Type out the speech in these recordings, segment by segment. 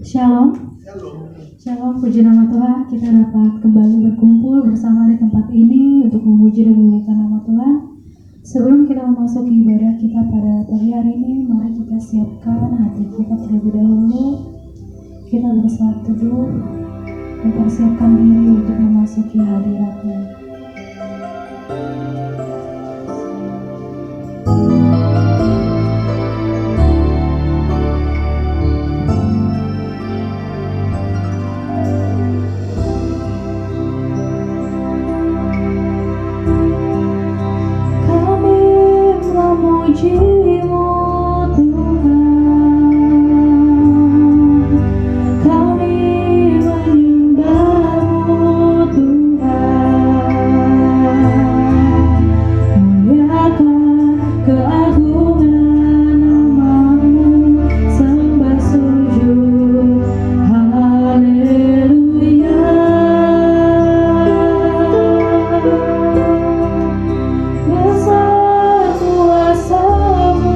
Shalom, Shalom, puji nama Tuhan. Kita dapat kembali berkumpul bersama di tempat ini untuk memuji dan memuliakan nama Tuhan. Sebelum kita memasuki ibadah kita pada pagi hari ini, mari kita siapkan hati kita terlebih dahulu. Kita bersaat teduh, mempersiapkan diri untuk memasuki hadirat-Nya. Besar kuasa-Mu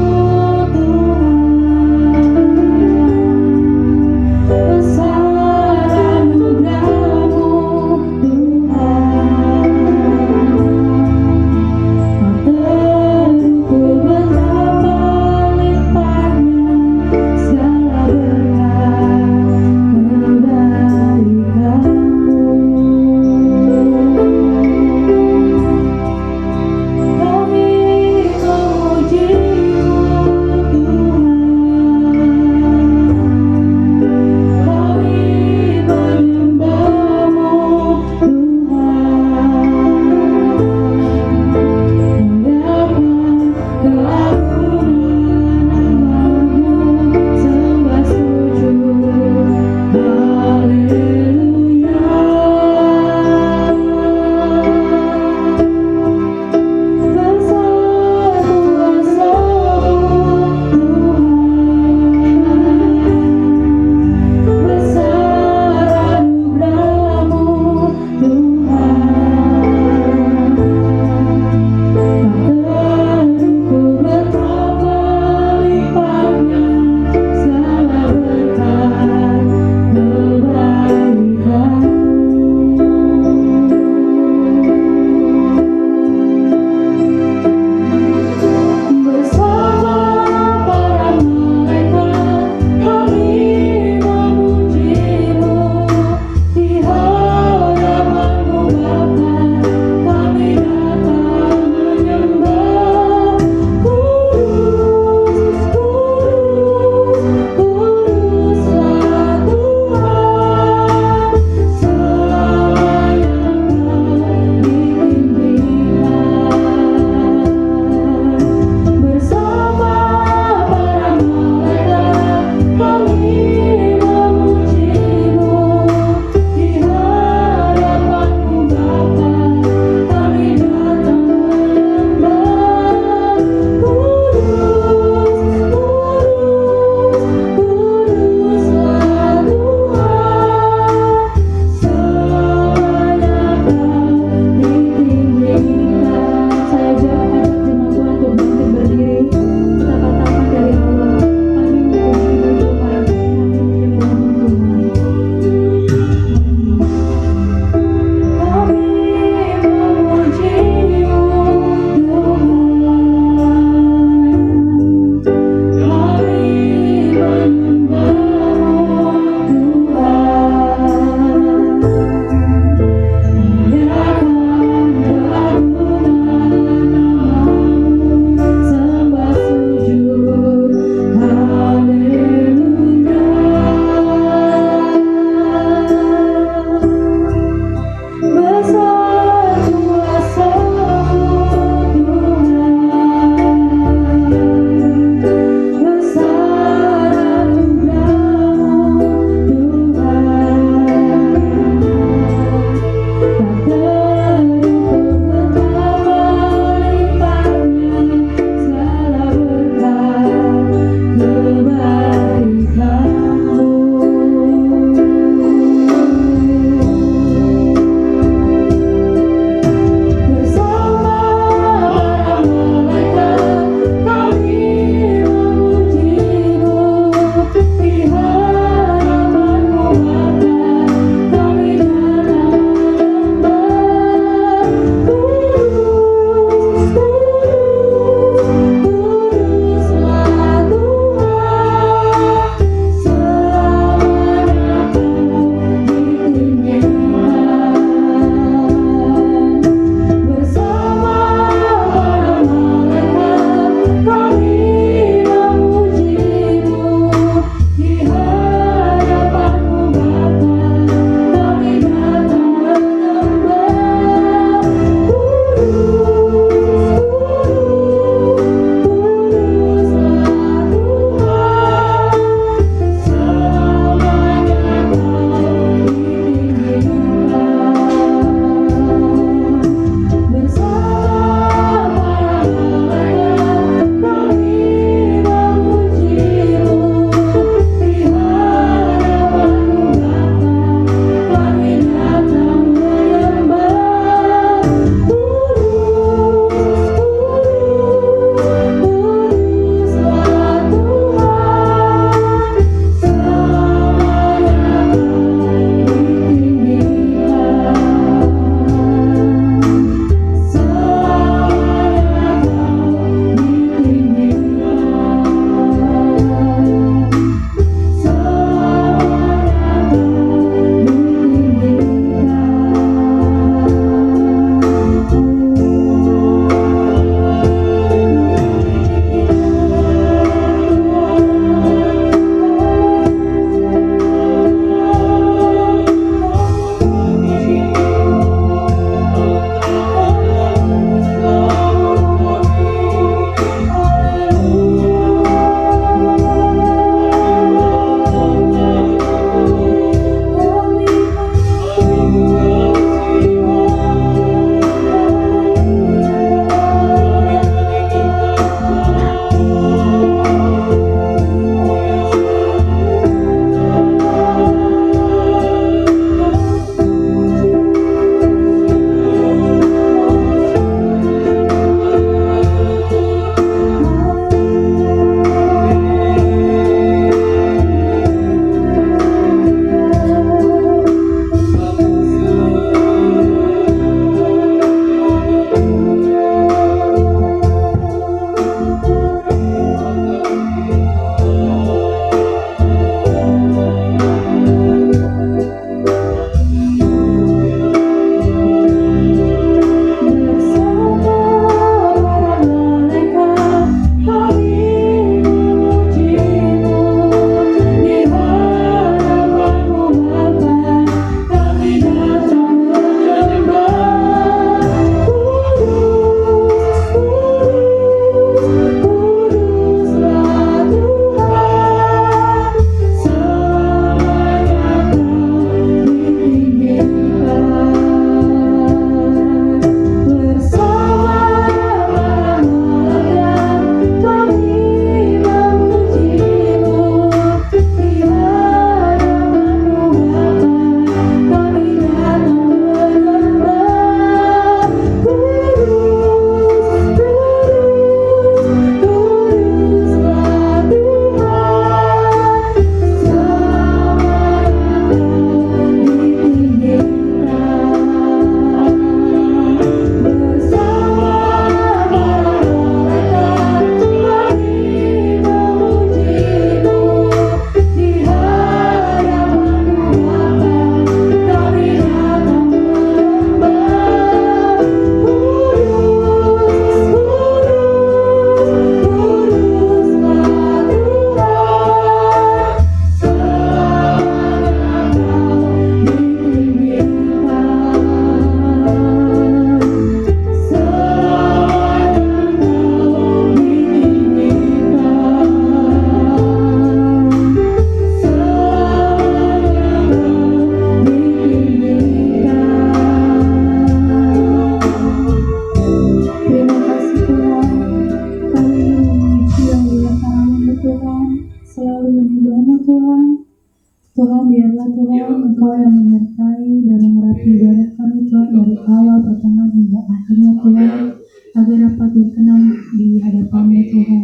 agar dapat berkenan di hadapan-Mu Tuhan.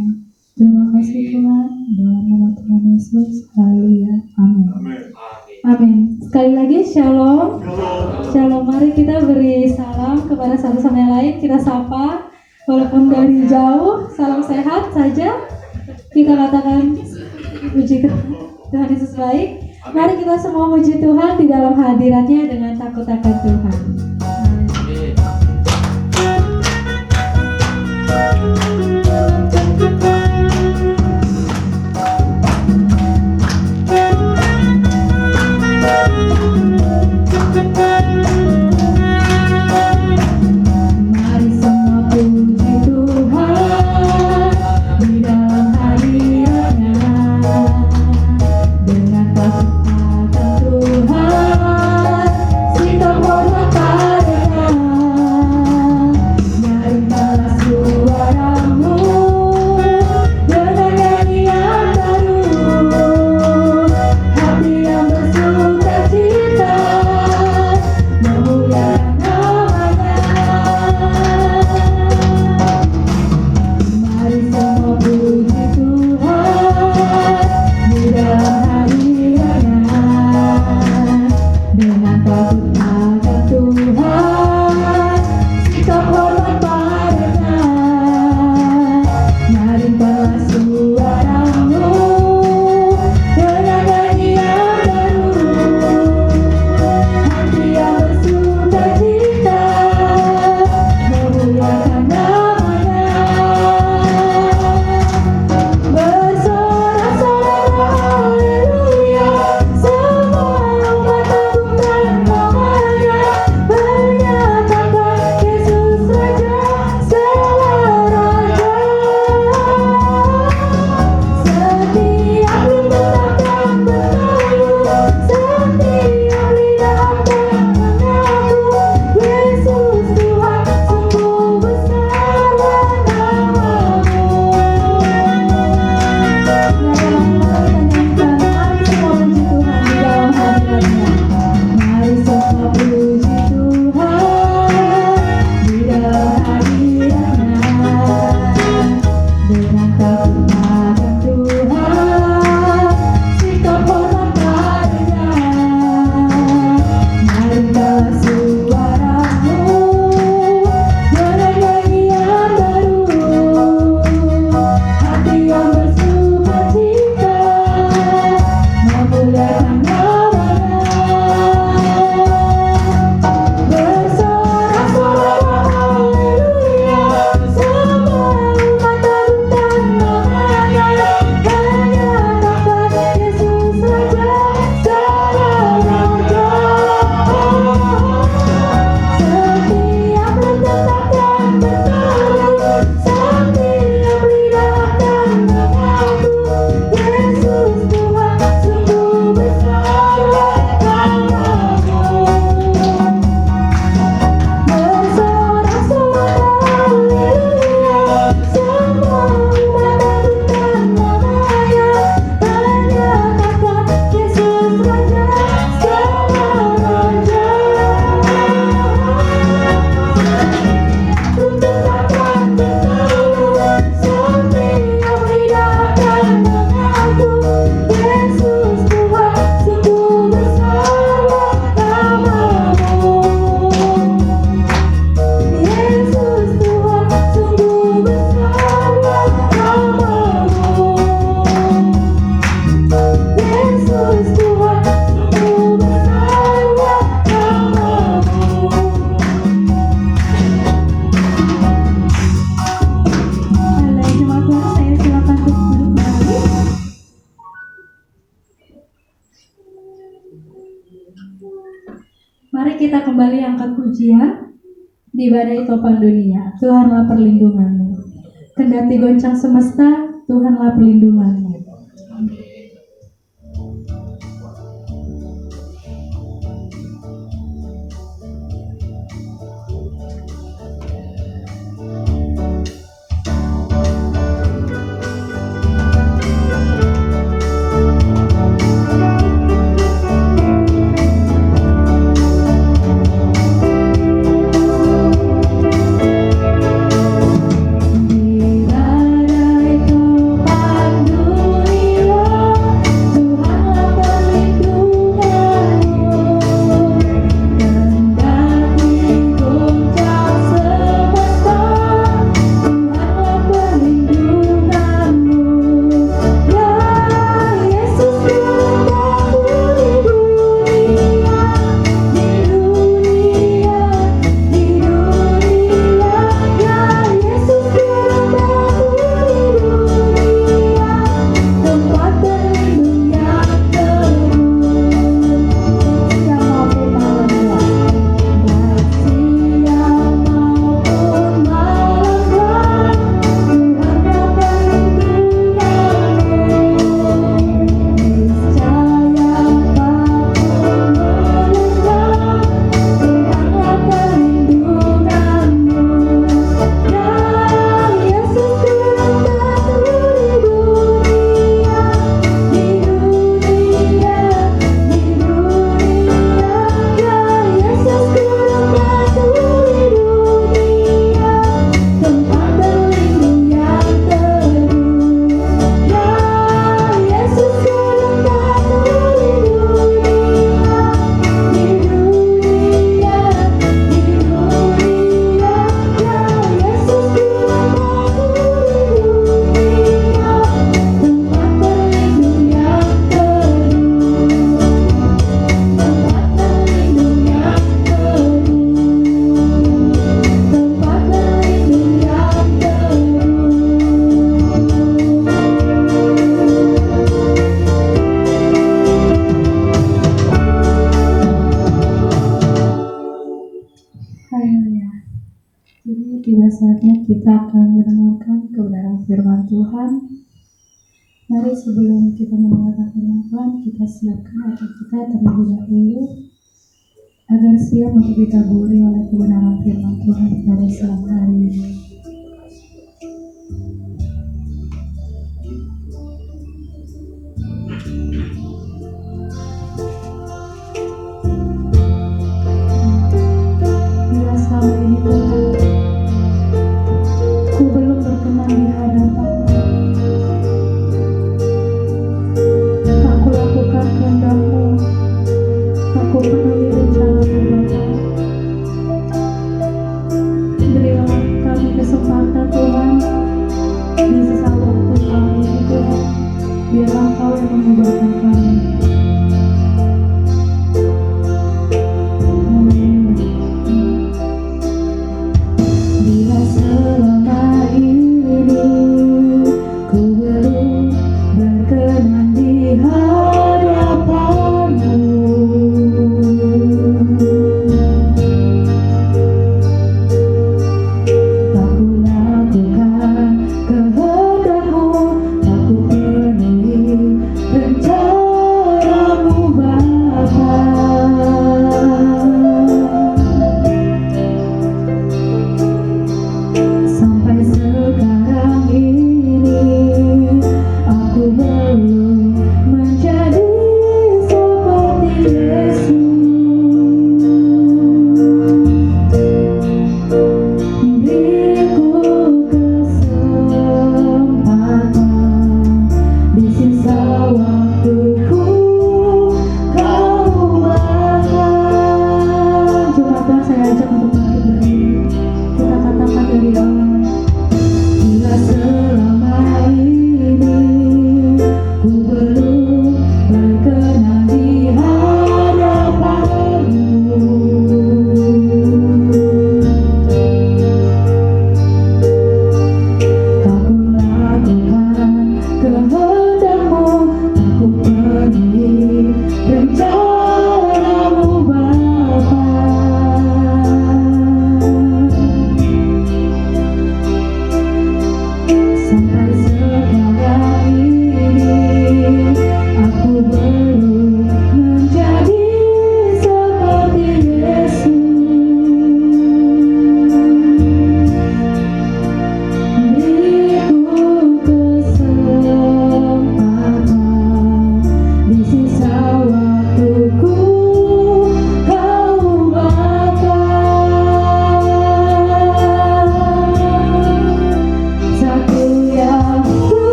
Terima kasih Tuhan, dalam nama Tuhan Yesus. Haleluya. Amin. Amin. Sekali lagi shalom. Shalom. Mari kita beri salam kepada satu sama yang lain. Kita sapa walaupun dari jauh. Salam sehat saja. Kita katakan puji Tuhan Yesus baik. Mari kita semua puji Tuhan di dalam hadiratnya dengan takut akan Tuhan. Mari kita kembali angkat pujian di badai topan dunia. Tuhanlah perlindunganmu. Kendati goncang semesta, Tuhanlah perlindunganmu. saatnya kita akan mendengarkan kebenaran firman Tuhan. Mari sebelum kita mendengarkan firman Tuhan, kita siapkan hati kita terlebih dahulu agar siap untuk ditaburi oleh kebenaran firman Tuhan pada siang hari ini. Bila selama ini Tuhan, ku belum berkenan di hadapan-Mu. Aku lakukan kehendak-Mu, aku penuhi rencana-Mu Bapa. Berilah kami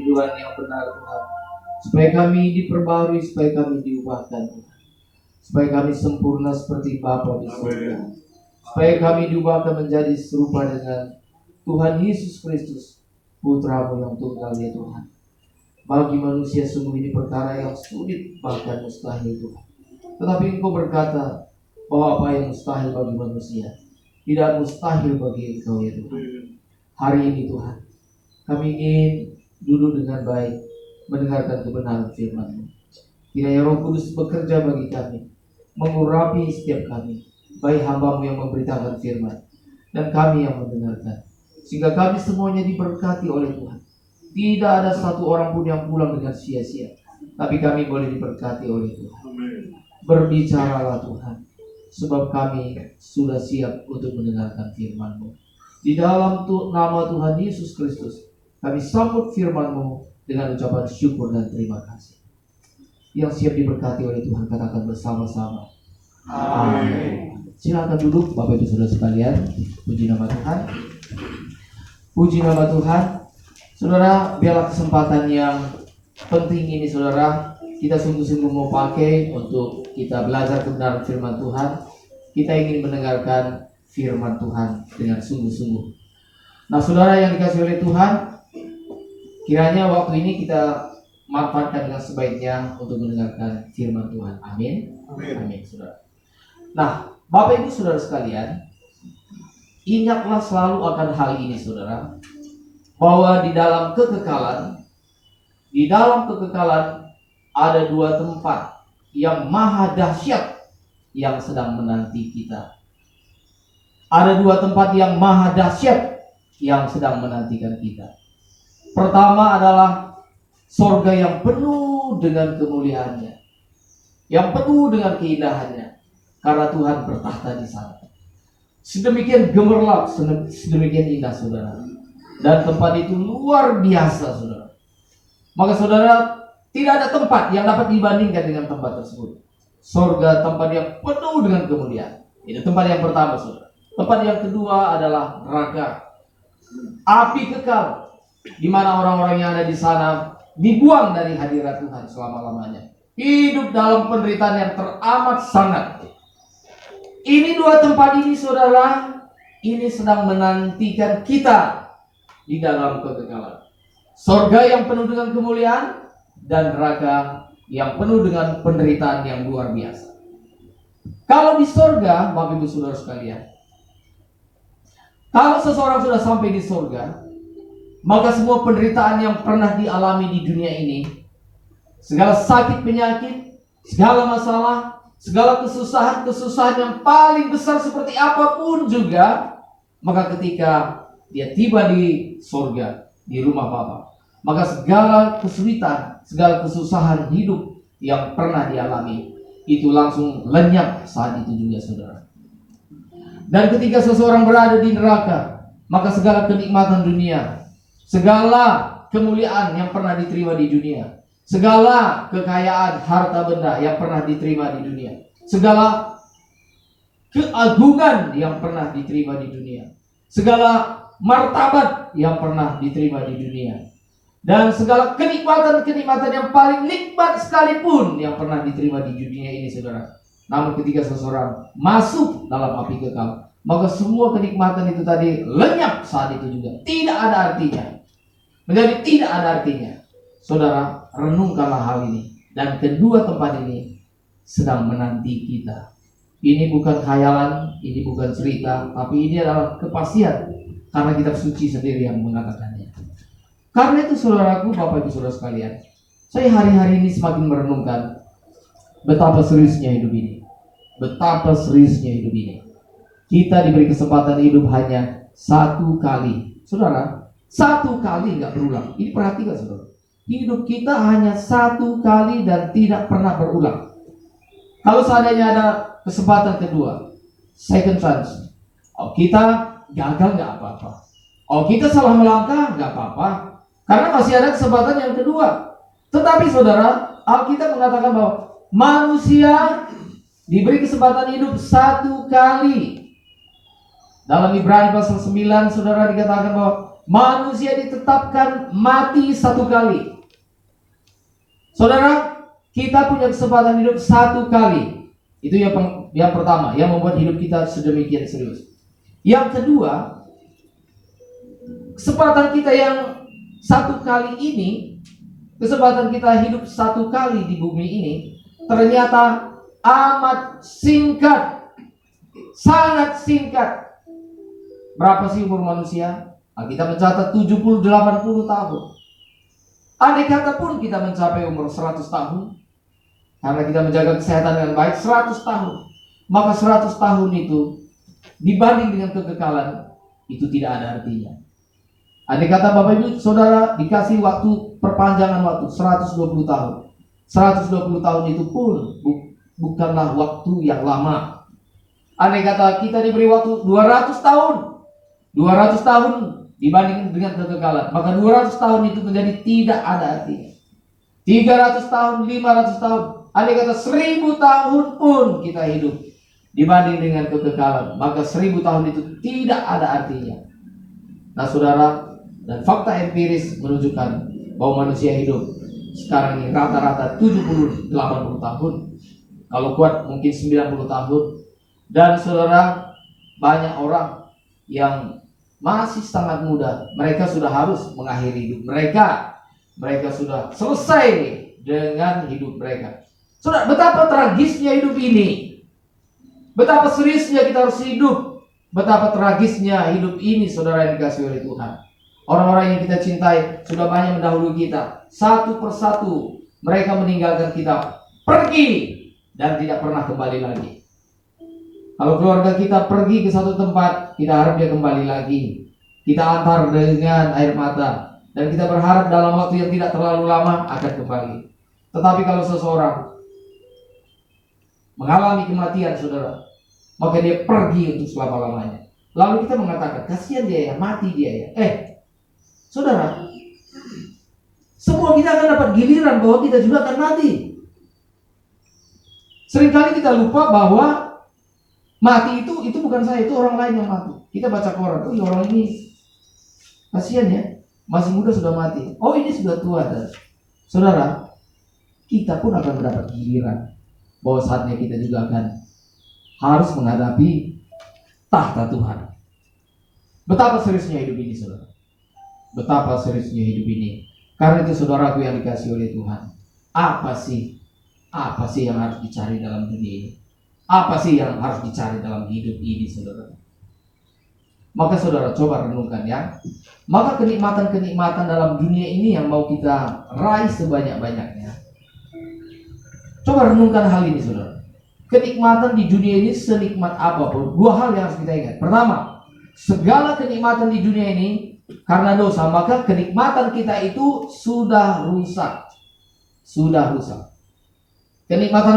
tujuan yang benar Tuhan. Supaya kami diperbarui, supaya kami diubahkan Tuhan. Supaya kami sempurna seperti Bapa di surga. Supaya kami diubahkan menjadi serupa dengan Tuhan Yesus Kristus, Putra-Mu yang tunggal ya Tuhan. Bagi manusia sungguh ini perkara yang sulit, bahkan mustahil Tuhan. Tetapi Engkau berkata bahwa apa yang mustahil bagi manusia tidak mustahil bagi Engkau ya Tuhan. Hari ini Tuhan, kami ingin duduk dengan baik, mendengarkan kebenaran firman-Mu. Kiranya Roh Kudus bekerja bagi kami, mengurapi setiap kami, baik hamba-Mu yang memberitakan firman dan kami yang mendengarkan, sehingga kami semuanya diberkati oleh Tuhan. Tidak ada satu orang pun yang pulang dengan sia-sia, tapi kami boleh diberkati oleh Tuhan. Berbicaralah Tuhan, sebab kami sudah siap untuk mendengarkan firman-Mu. Di dalam nama Tuhan Yesus Kristus, kami sambut firman-Mu dengan ucapan syukur dan terima kasih. Yang siap diberkati oleh Tuhan, katakan bersama-sama. Amin. Silakan duduk Bapak Ibu Saudara sekalian. Puji nama Tuhan. Puji nama Tuhan. Saudara, biarlah kesempatan yang penting ini saudara, kita sungguh-sungguh mau pakai untuk kita belajar kebenaran firman Tuhan. Kita ingin mendengarkan firman Tuhan dengan sungguh-sungguh. Nah saudara yang dikasihi oleh Tuhan, kiranya waktu ini kita manfaatkan dengan sebaiknya untuk mendengarkan firman Tuhan. Amin. Amin saudara. Nah Bapak Ibu Saudara sekalian, ingatlah selalu akan hal ini saudara, bahwa di dalam kekekalan ada dua tempat yang maha dahsyat yang sedang menanti kita. Ada dua tempat yang maha dahsyat yang sedang menantikan kita. Pertama adalah sorga yang penuh dengan kemuliaannya, yang penuh dengan keindahannya, karena Tuhan bertahta di sana. Sedemikian gemerlap, sedemikian indah saudara. Dan tempat itu luar biasa saudara. Maka saudara, tidak ada tempat yang dapat dibandingkan dengan tempat tersebut. Sorga, tempat yang penuh dengan kemuliaan. Itu tempat yang pertama saudara. Tempat yang kedua adalah neraka, api kekal, di mana orang-orang yang ada di sana dibuang dari hadirat Tuhan selama-lamanya, hidup dalam penderitaan yang teramat sangat. Ini dua tempat ini saudara, ini sedang menantikan kita di dalam kekekalan. Sorga yang penuh dengan kemuliaan dan neraka yang penuh dengan penderitaan yang luar biasa. Kalau di sorga, Bapak Ibu Saudara sekalian, kalau seseorang sudah sampai di sorga, maka semua penderitaan yang pernah dialami di dunia ini, segala sakit penyakit, segala masalah, segala kesusahan yang paling besar seperti apapun juga, maka ketika dia tiba di sorga, di rumah Bapa, maka segala kesulitan, segala kesusahan hidup yang pernah dialami itu langsung lenyap saat itu juga saudara. Dan ketika seseorang berada di neraka, maka segala kenikmatan dunia, segala kemuliaan yang pernah diterima di dunia, segala kekayaan harta benda yang pernah diterima di dunia, segala keagungan yang pernah diterima di dunia, segala martabat yang pernah diterima di dunia, dan segala kenikmatan-kenikmatan yang paling nikmat sekalipun yang pernah diterima di dunia ini saudara. Namun ketika seseorang masuk dalam api kekal, maka semua kenikmatan itu tadi lenyap saat itu juga. Tidak ada artinya. Menjadi tidak ada artinya. Saudara, renungkanlah hal ini. Dan kedua tempat ini sedang menanti kita. Ini bukan khayalan, ini bukan cerita, tapi ini adalah kepastian. Karena kitab suci sendiri yang mengatakannya. Karena itu saudaraku, Bapak Ibu Saudara sekalian, saya hari-hari ini semakin merenungkan betapa seriusnya hidup ini. Betapa seriusnya hidup ini. Kita diberi kesempatan hidup hanya satu kali. Saudara, satu kali nggak berulang. Ini perhatikan saudara. Hidup kita hanya satu kali dan tidak pernah berulang. Kalau seandainya ada kesempatan kedua, second chance, kita gagal nggak apa-apa. Kita salah melangkah nggak apa-apa. Karena masih ada kesempatan yang kedua. Tetapi saudara, Alkitab mengatakan bahwa manusia diberi kesempatan hidup satu kali. Dalam Ibrani pasal 9 saudara dikatakan bahwa Manusia ditetapkan mati satu kali. Saudara, kita punya kesempatan hidup satu kali. Itu yang pertama, yang membuat hidup kita sedemikian serius. Yang kedua, kesempatan kita yang satu kali ini, kesempatan kita hidup satu kali di bumi ini, ternyata amat singkat. Sangat singkat. Berapa sih umur manusia? Kita mencatat 70-80 tahun. Andai kata pun kita mencapai umur 100 tahun, karena kita menjaga kesehatan dengan baik 100 tahun, maka 100 tahun itu dibanding dengan kekekalan itu tidak ada artinya. Andai kata Bapak Ibu Saudara dikasih waktu perpanjangan waktu 120 tahun. 120 tahun itu pun bukanlah waktu yang lama. Andai kata kita diberi waktu 200 tahun. 200 tahun dibanding dengan kekekalan, maka 200 tahun itu menjadi tidak ada artinya. 300 tahun, 500 tahun, andai kata 1000 tahun pun kita hidup dibanding dengan kekekalan, maka 1000 tahun itu tidak ada artinya. Nah saudara, dan fakta empiris menunjukkan bahwa manusia hidup sekarang ini rata-rata 70-80 tahun, kalau kuat mungkin 90 tahun. Dan saudara, banyak orang yang masih sangat muda, mereka sudah harus mengakhiri hidup mereka. Mereka sudah selesai dengan hidup mereka. Saudara, betapa tragisnya hidup ini. Betapa seriusnya kita harus hidup. Betapa tragisnya hidup ini, saudara yang dikasihi oleh Tuhan. Orang-orang yang kita cintai sudah banyak mendahului kita. Satu persatu mereka meninggalkan kita, pergi dan tidak pernah kembali lagi. Kalau keluarga kita pergi ke satu tempat, kita harap dia kembali lagi. Kita antar dengan air mata, dan kita berharap dalam waktu yang tidak terlalu lama akan kembali. Tetapi kalau seseorang mengalami kematian, saudara, maka dia pergi untuk selama-lamanya. Lalu kita mengatakan, kasihan dia ya, mati dia ya. Saudara, semua kita akan dapat giliran bahwa kita juga akan mati. Seringkali kita lupa bahwa mati itu bukan saya, itu orang lain yang mati. Kita baca koran, oh orang ini kasihan ya, masih muda sudah mati. Oh ini sudah tua. Dan saudara, kita pun akan mendapat giliran bahwa saatnya kita juga akan harus menghadapi tahta Tuhan. Betapa seriusnya hidup ini, saudara. Betapa seriusnya hidup ini. Karena itu saudaraku yang dikasihi oleh Tuhan, apa sih yang harus dicari dalam dunia ini? Apa sih yang harus dicari dalam hidup ini, saudara? Maka saudara coba renungkan ya. Maka kenikmatan-kenikmatan dalam dunia ini yang mau kita raih sebanyak-banyaknya. Coba renungkan hal ini, saudara. Kenikmatan di dunia ini senikmat apapun, dua hal yang harus kita ingat. Pertama, segala kenikmatan di dunia ini karena dosa, maka kenikmatan kita itu sudah rusak. Sudah rusak. Kenikmatan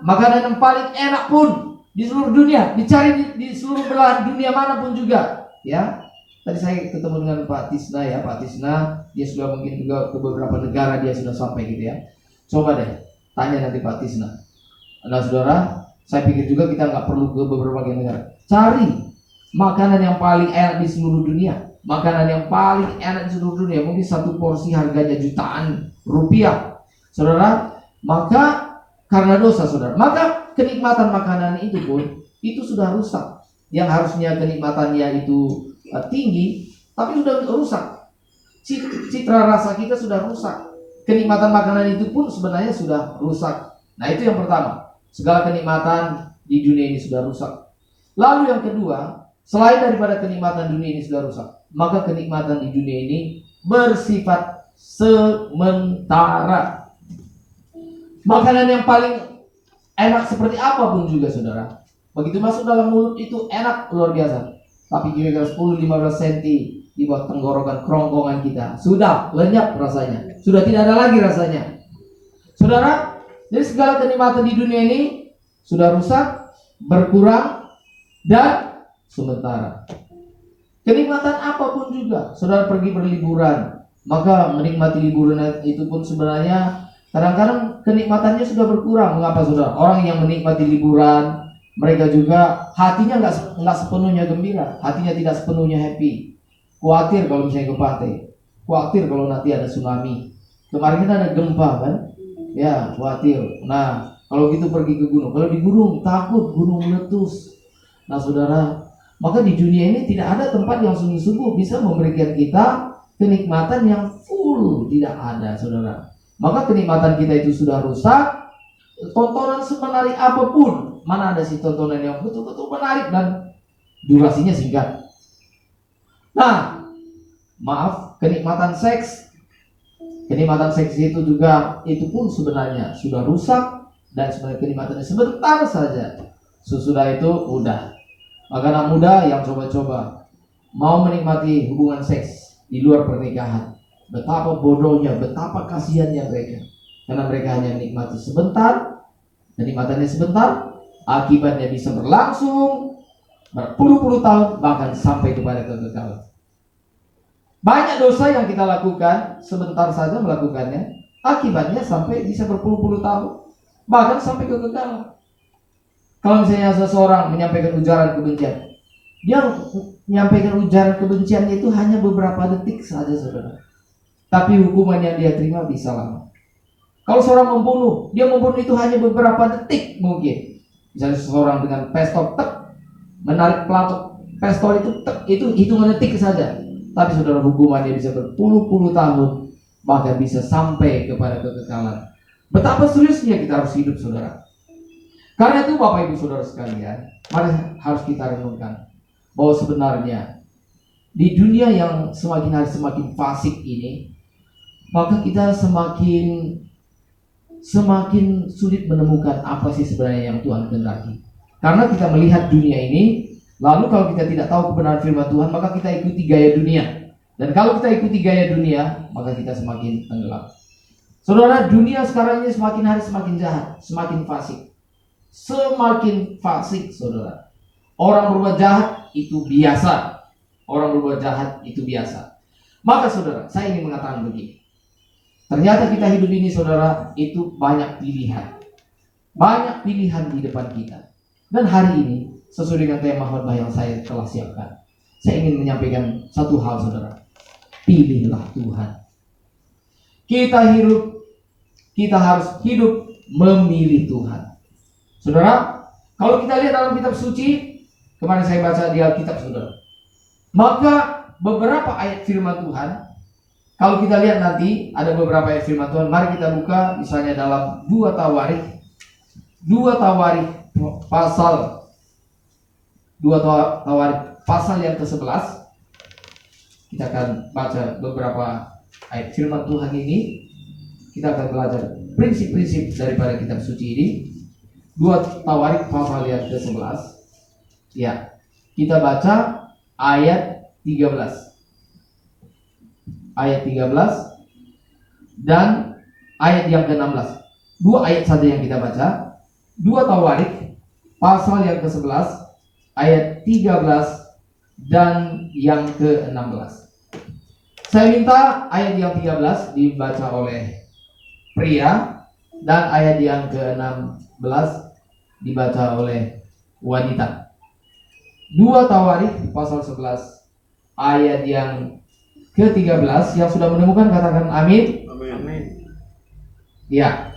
makanan yang paling enak pun di seluruh dunia, dicari di seluruh belahan dunia manapun juga, ya. Tadi saya ketemu dengan Pak Tisna ya, Pak Tisna, dia sudah mungkin juga ke beberapa negara dia sudah sampai gitu ya. Coba deh tanya nanti Pak Tisna. Nah saudara, saya pikir juga kita nggak perlu ke beberapa negara. Cari makanan yang paling enak di seluruh dunia, makanan yang paling enak di seluruh dunia, mungkin satu porsi harganya jutaan rupiah, saudara. Maka karena dosa, saudara, maka kenikmatan makanan itu pun itu sudah rusak. Yang harusnya kenikmatannya itu tinggi, tapi sudah rusak. Citra rasa kita sudah rusak. Kenikmatan makanan itu pun sebenarnya sudah rusak. Nah itu yang pertama, segala kenikmatan di dunia ini sudah rusak. Lalu yang kedua, selain daripada kenikmatan dunia ini sudah rusak, maka kenikmatan di dunia ini bersifat sementara. Makanan yang paling enak seperti apapun juga, saudara, begitu masuk dalam mulut itu enak luar biasa. Tapi kira-kira 10-15 cm di bawah tenggorokan kerongkongan kita sudah lenyap rasanya, sudah tidak ada lagi rasanya, saudara. Jadi segala kenikmatan di dunia ini sudah rusak, berkurang, dan sementara. Kenikmatan apapun juga, saudara pergi berliburan, maka menikmati liburan itu pun sebenarnya kadang-kadang kenikmatannya sudah berkurang. Mengapa, saudara? Orang yang menikmati liburan, mereka juga hatinya nggak sepenuhnya gembira, hatinya tidak sepenuhnya happy. khawatir kalau misalnya ke pantai, khawatir kalau nanti ada tsunami. Kemarin kan ada gempa kan, ya khawatir. Nah kalau gitu pergi ke gunung, kalau di gunung takut gunung meletus. Nah saudara, maka di dunia ini tidak ada tempat yang sungguh-sungguh bisa memberikan kita kenikmatan yang full, tidak ada saudara. Maka kenikmatan kita itu sudah rusak. Tontonan semenarik apapun, mana ada sih tontonan yang betul-betul menarik dan durasinya singkat. Nah, maaf, kenikmatan seks itu juga, itu pun sebenarnya sudah rusak. Dan sebenarnya kenikmatannya sebentar saja. Sesudah itu udah. Maka anak muda yang coba-coba mau menikmati hubungan seks di luar pernikahan, betapa bodohnya, betapa kasihannya mereka. Karena mereka hanya menikmati sebentar, kenikmatannya sebentar, akibatnya bisa berlangsung berpuluh-puluh tahun, bahkan sampai kepada kekekalan. Banyak dosa yang kita lakukan sebentar saja melakukannya, akibatnya sampai bisa berpuluh-puluh tahun, bahkan sampai kekekalan. Kalau misalnya seseorang menyampaikan ujaran kebencian, dia menyampaikan ujaran kebenciannya itu hanya beberapa detik saja saudara, tapi hukuman yang dia terima bisa lama. Kalau seorang membunuh, dia membunuh itu hanya beberapa detik mungkin. Misalnya seseorang dengan pistol menarik pelatuk pistol itu hitungan detik saja. Tapi saudara, hukumannya bisa berpuluh-puluh tahun, bahkan bisa sampai kepada kekekalan. Betapa seriusnya kita harus hidup saudara. Karena itu Bapak Ibu Saudara sekalian, mari harus kita renungkan bahwa sebenarnya di dunia yang semakin hari semakin fasik ini, maka kita semakin sulit menemukan apa sih sebenarnya yang Tuhan kehendaki. Karena kita melihat dunia ini, lalu kalau kita tidak tahu kebenaran firman Tuhan, maka kita ikuti gaya dunia. Dan kalau kita ikuti gaya dunia, maka kita semakin tenggelam. Saudara, dunia sekarang ini semakin hari semakin jahat, semakin fasik. Semakin fasik saudara. Orang berbuat jahat itu biasa. Maka saudara, saya ingin mengatakan begini. Ternyata kita hidup ini saudara, itu banyak pilihan. Banyak pilihan di depan kita. Dan hari ini, sesuai dengan tema khotbah yang saya telah siapkan, saya ingin menyampaikan satu hal saudara. Pilihlah Tuhan. Kita harus hidup memilih Tuhan. Saudara, kalau kita lihat dalam kitab suci, kemarin saya baca di Alkitab saudara, maka beberapa ayat firman Tuhan, kalau kita lihat nanti ada beberapa ayat firman Tuhan, mari kita buka misalnya dalam 2 Tawarikh pasal yang ke-11. Kita akan baca beberapa ayat firman Tuhan ini. Kita akan belajar prinsip-prinsip daripada kitab suci ini. 2 Tawarikh pasal yang ke-11. Ya, kita baca ayat 13. Ayat 13 dan ayat yang ke-16. 2 ayat saja yang kita baca. 2 Tawarikh pasal yang ke-11 ayat 13 dan yang ke-16. Saya minta ayat yang 13 dibaca oleh pria dan ayat yang ke-16 dibaca oleh wanita. 2 Tawarikh pasal 11 ayat yang ke-13. Yang sudah menemukan katakan amin. Amin. Ya.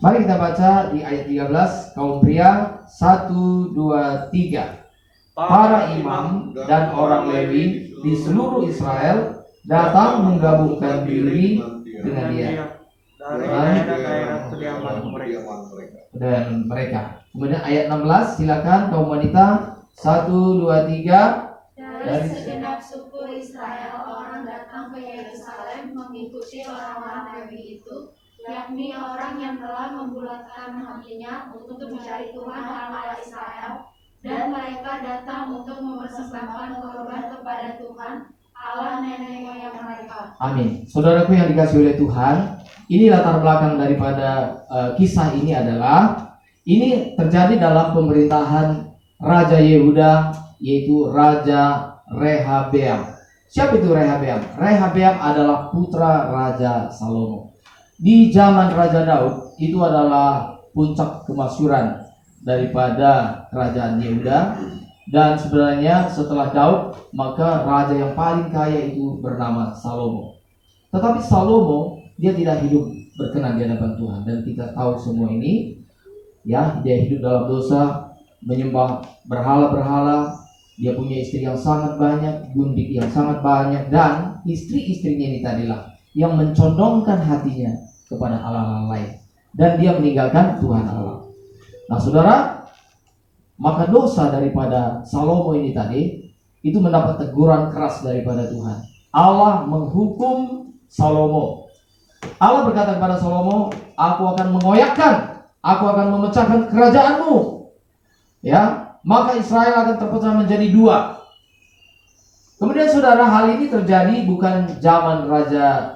Mari kita baca di ayat 13 kaum pria. 1, 2, 3. Para imam dan orang Lewi di seluruh Israel datang menggabungkan diri dengan dia dari daerah-daerah kediaman mereka. Kemudian ayat 16, silakan kaum wanita. 1, 2, 3. Dari segenap suku Israel orang datang ke Yerusalem mengikuti orang-orang Lewi itu, yakni orang yang telah membulatkan hatinya untuk mencari Tuhan Allah Israel, dan mereka datang untuk mempersembahkan korban kepada Tuhan Allah nenek moyang mereka. Amin. Saudaraku yang dikasihi oleh Tuhan, ini latar belakang daripada kisah ini adalah, ini terjadi dalam pemerintahan Raja Yehuda, yaitu Raja Rehabeam. Siapa itu Rehabeam? Rehabeam adalah putra Raja Salomo. Di zaman Raja Daud, itu adalah puncak kemasyhuran daripada kerajaan Yehuda. Dan sebenarnya setelah Daud, maka raja yang paling kaya itu bernama Salomo. Tetapi Salomo, dia tidak hidup berkenan di hadapan Tuhan. Dan kita tahu semua ini, ya, dia hidup dalam dosa, menyembah berhala-berhala. Dia punya istri yang sangat banyak, gundik yang sangat banyak, dan istri-istrinya ini tadilah yang mencondongkan hatinya kepada Allah lain. Dan dia meninggalkan Tuhan Allah. Nah saudara, maka dosa daripada Salomo ini tadi itu mendapat teguran keras daripada Tuhan. Allah menghukum Salomo. Allah berkata kepada Salomo, aku akan mengoyakkan, aku akan memecahkan kerajaanmu. Ya, maka Israel akan terpecah menjadi dua. Kemudian saudara, hal ini terjadi bukan zaman Raja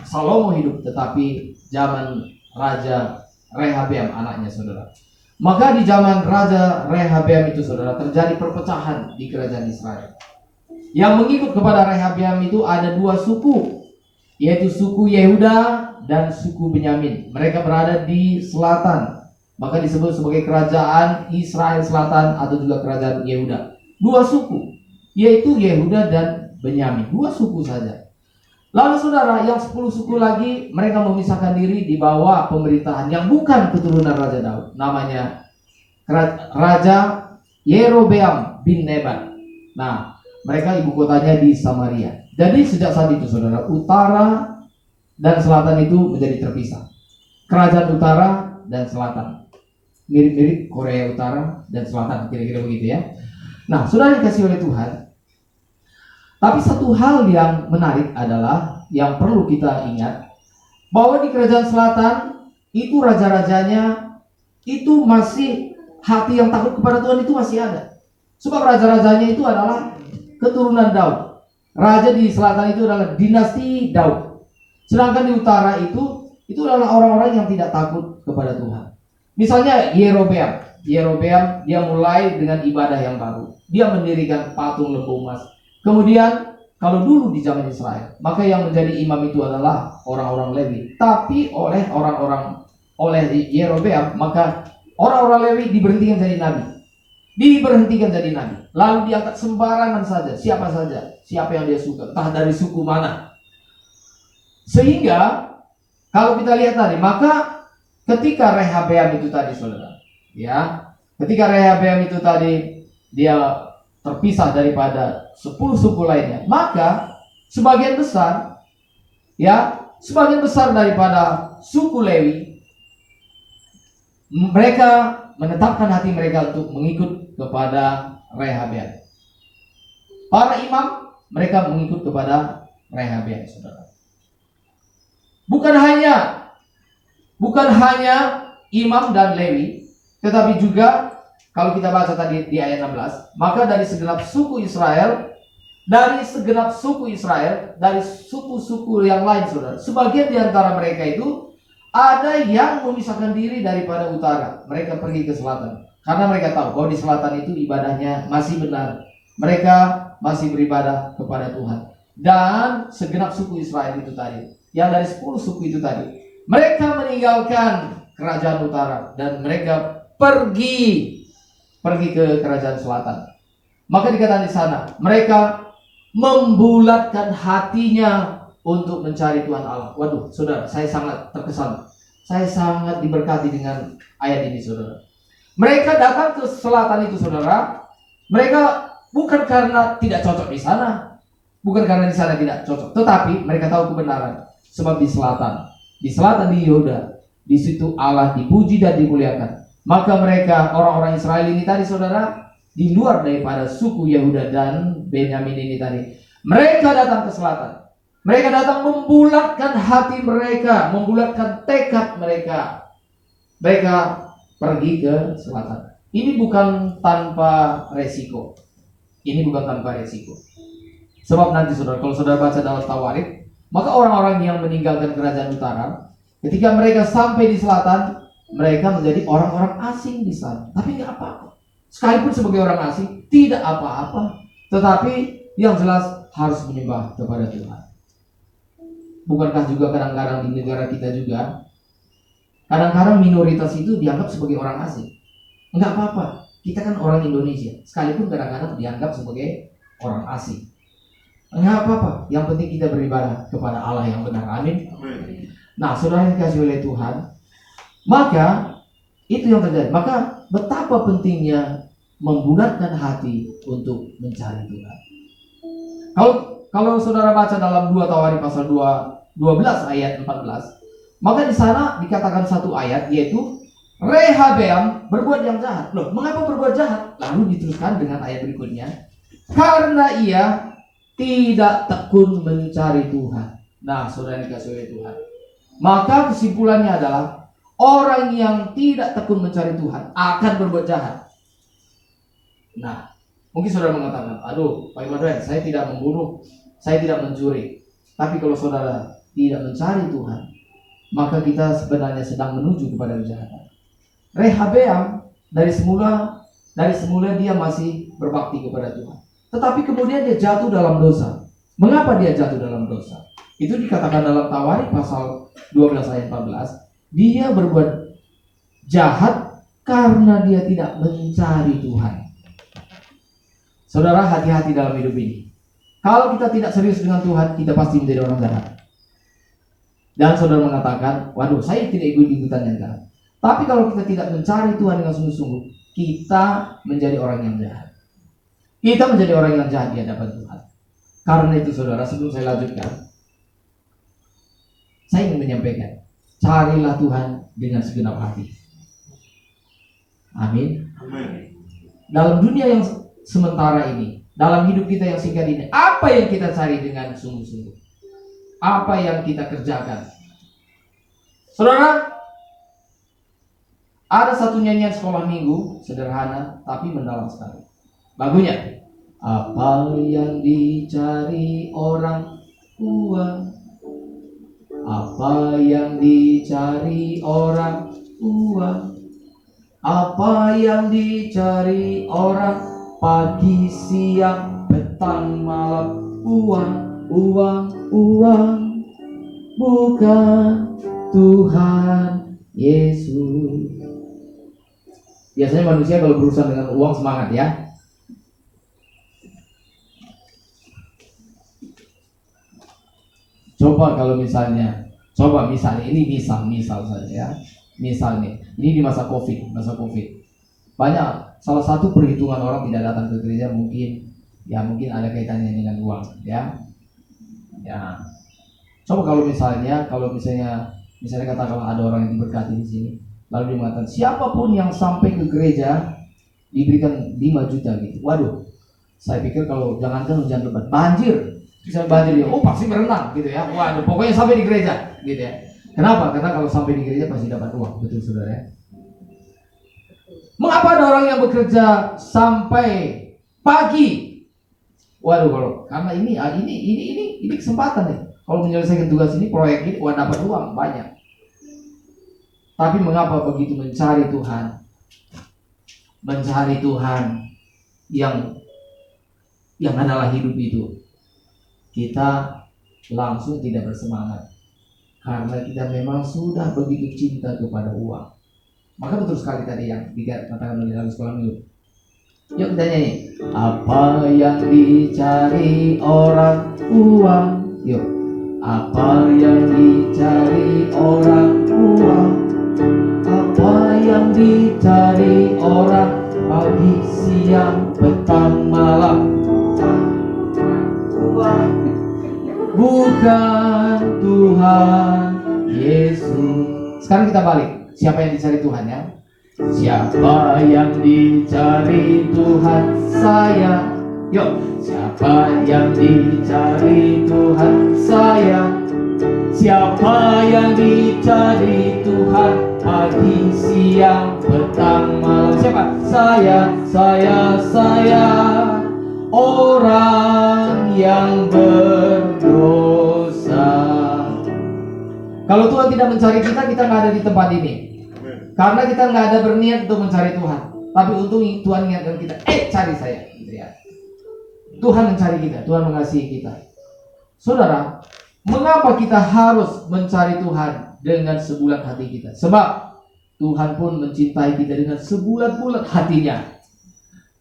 Salomo hidup, tetapi zaman Raja Rehabeam anaknya saudara. Maka di zaman Raja Rehabeam itu saudara, terjadi perpecahan di kerajaan Israel. Yang mengikut kepada Rehabeam itu ada dua suku, yaitu suku Yehuda dan suku Benyamin. Mereka berada di selatan, maka disebut sebagai kerajaan Israel Selatan atau juga kerajaan Yehuda. Dua suku, yaitu Yehuda dan Benyamin. Dua suku saja. Lalu saudara, yang 10 suku lagi mereka memisahkan diri di bawah pemerintahan yang bukan keturunan Raja Daud. Namanya Raja Yerobeam bin Nebat. Nah, mereka ibu kotanya di Samaria. Jadi sejak saat itu saudara, utara dan selatan itu menjadi terpisah. Kerajaan utara dan selatan, mirip-mirip Korea Utara dan Selatan, kira-kira begitu ya. Nah, saudara dikasih oleh Tuhan. Tapi satu hal yang menarik adalah yang perlu kita ingat, bahwa di kerajaan selatan itu raja-rajanya itu masih hati yang takut kepada Tuhan itu masih ada. Sebab raja-rajanya itu adalah keturunan Daud. Raja di selatan itu adalah dinasti Daud. Sedangkan di utara itu adalah orang-orang yang tidak takut kepada Tuhan. Misalnya Yerobeam dia mulai dengan ibadah yang baru. Dia mendirikan patung lembu emas. Kemudian kalau dulu di zaman Israel, maka yang menjadi imam itu adalah orang-orang Lewi. Tapi oleh Yerobeam, maka orang-orang Lewi diberhentikan jadi nabi. Lalu diangkat sembarangan saja, siapa saja, siapa yang dia suka, entah dari suku mana. Sehingga kalau kita lihat tadi, maka ketika Rehabeam itu tadi saudara, ya, ketika Rehabeam itu tadi dia terpisah daripada 10 suku lainnya, maka sebagian besar daripada suku Lewi, mereka menetapkan hati mereka untuk mengikut kepada Rehabeam. Para imam mereka mengikut kepada Rehabeam, saudara. Bukan hanya imam dan Lewi, tetapi juga kalau kita baca tadi di ayat 16, maka dari segenap suku Israel, dari suku-suku yang lain saudara, sebagian di antara mereka itu ada yang memisahkan diri daripada utara. Mereka pergi ke selatan, karena mereka tahu bahwa di selatan itu ibadahnya masih benar. Mereka masih beribadah kepada Tuhan. Dan segenap suku Israel itu tadi, yang dari 10 suku itu tadi, mereka meninggalkan kerajaan utara dan mereka pergi ke kerajaan selatan. Maka dikatakan di sana, mereka membulatkan hatinya untuk mencari Tuhan Allah. Waduh, saudara, saya sangat terkesan. Saya sangat diberkati dengan ayat ini, saudara. Mereka datang ke selatan itu, saudara. Mereka bukan karena tidak cocok di sana, bukan karena di sana tidak cocok, tetapi mereka tahu kebenaran. Sebab di selatan di Yehuda, di situ Allah dipuji dan dimuliakan. Maka mereka, orang-orang Israel ini tadi saudara, di luar daripada suku Yehuda dan Benyamin ini tadi, mereka datang ke selatan. Mereka datang membulatkan hati mereka, membulatkan tekad mereka. Mereka pergi ke selatan. Ini bukan tanpa resiko. Sebab nanti saudara, kalau saudara baca dalam Tawarik, maka orang-orang yang meninggalkan kerajaan utara, ketika mereka sampai di selatan, mereka menjadi orang-orang asing di sana. Tapi nggak apa-apa. Sekalipun sebagai orang asing, tidak apa-apa. Tetapi yang jelas harus menyembah kepada Tuhan. Bukankah juga kadang-kadang di negara kita juga, kadang-kadang minoritas itu dianggap sebagai orang asing? Nggak apa-apa. Kita kan orang Indonesia, sekalipun kadang-kadang dianggap sebagai orang asing. Enggak apa-apa, yang penting kita beribadah kepada Allah yang benar. Amin. Nah, saudara yang dikasihi oleh Tuhan, maka itu yang terjadi. Maka betapa pentingnya membulatkan hati untuk mencari Tuhan. Kalau saudara baca dalam 2 Tawarikh pasal 12 ayat 14, maka di sana dikatakan satu ayat, yaitu Rehabeam berbuat yang jahat. Loh, mengapa berbuat jahat? Lalu diteruskan dengan ayat berikutnya, karena ia tidak tekun mencari Tuhan. Nah, saudara dikasihi oleh Tuhan, maka kesimpulannya adalah orang yang tidak tekun mencari Tuhan akan berbuat jahat. Nah, mungkin saudara mengatakan, aduh Pak Iman, saya tidak membunuh, saya tidak mencuri. Tapi kalau saudara tidak mencari Tuhan, maka kita sebenarnya sedang menuju kepada kejahatan. Rehabeam dari semula dia masih berbakti kepada Tuhan, tetapi kemudian dia jatuh dalam dosa. Mengapa dia jatuh dalam dosa? Itu dikatakan dalam Tawarikh pasal 12 ayat 14. Dia berbuat jahat karena dia tidak mencari Tuhan. Saudara, hati-hati dalam hidup ini. Kalau kita tidak serius dengan Tuhan, kita pasti menjadi orang jahat. Dan saudara mengatakan, waduh, saya tidak ikut-ikutan yang jahat. Tapi kalau kita tidak mencari Tuhan dengan sungguh-sungguh, kita menjadi orang yang jahat. Kita menjadi orang yang jahat di hadapan Tuhan. Karena itu saudara, sebelum saya lanjutkan, saya ingin menyampaikan, carilah Tuhan dengan segenap hati. Amin. Dalam dunia yang sementara ini, dalam hidup kita yang singkat ini, apa yang kita cari dengan sungguh-sungguh? Apa yang kita kerjakan? Saudara, ada satu nyanyian sekolah minggu, sederhana tapi mendalam sekali. Lagunya, apa yang dicari orang uang, apa yang dicari orang uang, apa yang dicari orang pagi, siang, petang, malam, uang, uang, uang, bukan Tuhan Yesus. Biasanya manusia kalau berurusan dengan uang semangat ya. Coba misalnya ini misal saja ya. Misalnya ini di masa Covid. Banyak, salah satu perhitungan orang tidak datang ke gereja mungkin ada kaitannya dengan uang ya. Ya. Coba kalau misalnya katakanlah ada orang yang diberkati di sini, lalu dia mengatakan siapapun yang sampai ke gereja diberikan 5 juta gitu. Waduh, saya pikir kalau jangankan hujan lebat, banjir, bisa banjir ya, pasti berenang gitu ya. Waduh, pokoknya sampai di gereja gitu ya. Kenapa? Karena kalau sampai di gereja pasti dapat uang, betul saudara ya. Mengapa ada orang yang bekerja sampai pagi? Waduh, karena ini kesempatan nih. Kalau menyelesaikan tugas ini, proyek ini, dapat uang banyak. Tapi mengapa begitu mencari Tuhan yang adalah hidup itu, kita langsung tidak bersemangat karena kita memang sudah begitu cinta kepada uang. Maka betul sekali tadi yang dikatakan oleh dalam sekolah minggu. Yuk kita nyanyi. Apa yang dicari orang uang? Yuk. Apa yang dicari orang uang? Apa yang dicari orang pagi, siang, petang, malam? Uang, bukan Tuhan Yesus. Sekarang kita balik. Siapa yang dicari Tuhan ya? Siapa yang dicari Tuhan? Saya. Yuk. Siapa yang dicari Tuhan? Saya. Siapa yang dicari Tuhan pagi, siang, petang, malam? Siapa? Saya orang yang berdosa. Kalau Tuhan tidak mencari kita nggak ada di tempat ini. Karena kita nggak ada berniat untuk mencari Tuhan. Tapi untung Tuhan ingatkan kita, cari saya gitu ya. Tuhan mencari kita, Tuhan mengasihi kita. Saudara, mengapa kita harus mencari Tuhan dengan sebulat hati kita? Sebab Tuhan pun mencintai kita dengan sebulat-bulat hatinya.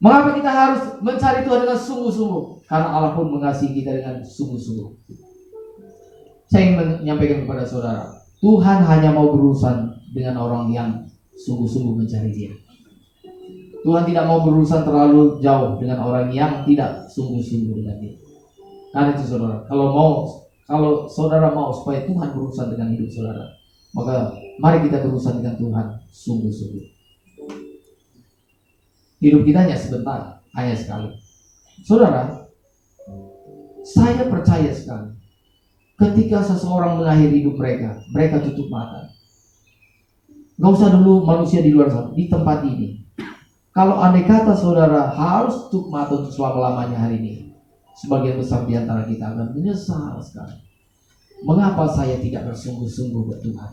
Mengapa kita harus mencari Tuhan dengan sungguh-sungguh? Karena Allah pun mengasihi kita dengan sungguh-sungguh. Saya ingin menyampaikan kepada saudara, Tuhan hanya mau berurusan dengan orang yang sungguh-sungguh mencari Dia. Tuhan tidak mau berurusan terlalu jauh dengan orang yang tidak sungguh-sungguh dengan Dia. Karena itu saudara, kalau saudara mau supaya Tuhan berurusan dengan hidup saudara, maka mari kita berurusan dengan Tuhan sungguh-sungguh. Hidup kita hanya sebentar, hanya sekali. Saudara, saya percaya sekali, ketika seseorang mengakhiri hidup mereka tutup mata. Gak usah dulu manusia di luar sana, di tempat ini. Kalau andai kata saudara harus tutup mata untuk selama-lamanya hari ini, sebagian besar di antara kita akan menyesal sekali. Mengapa saya tidak bersungguh-sungguh buat Tuhan?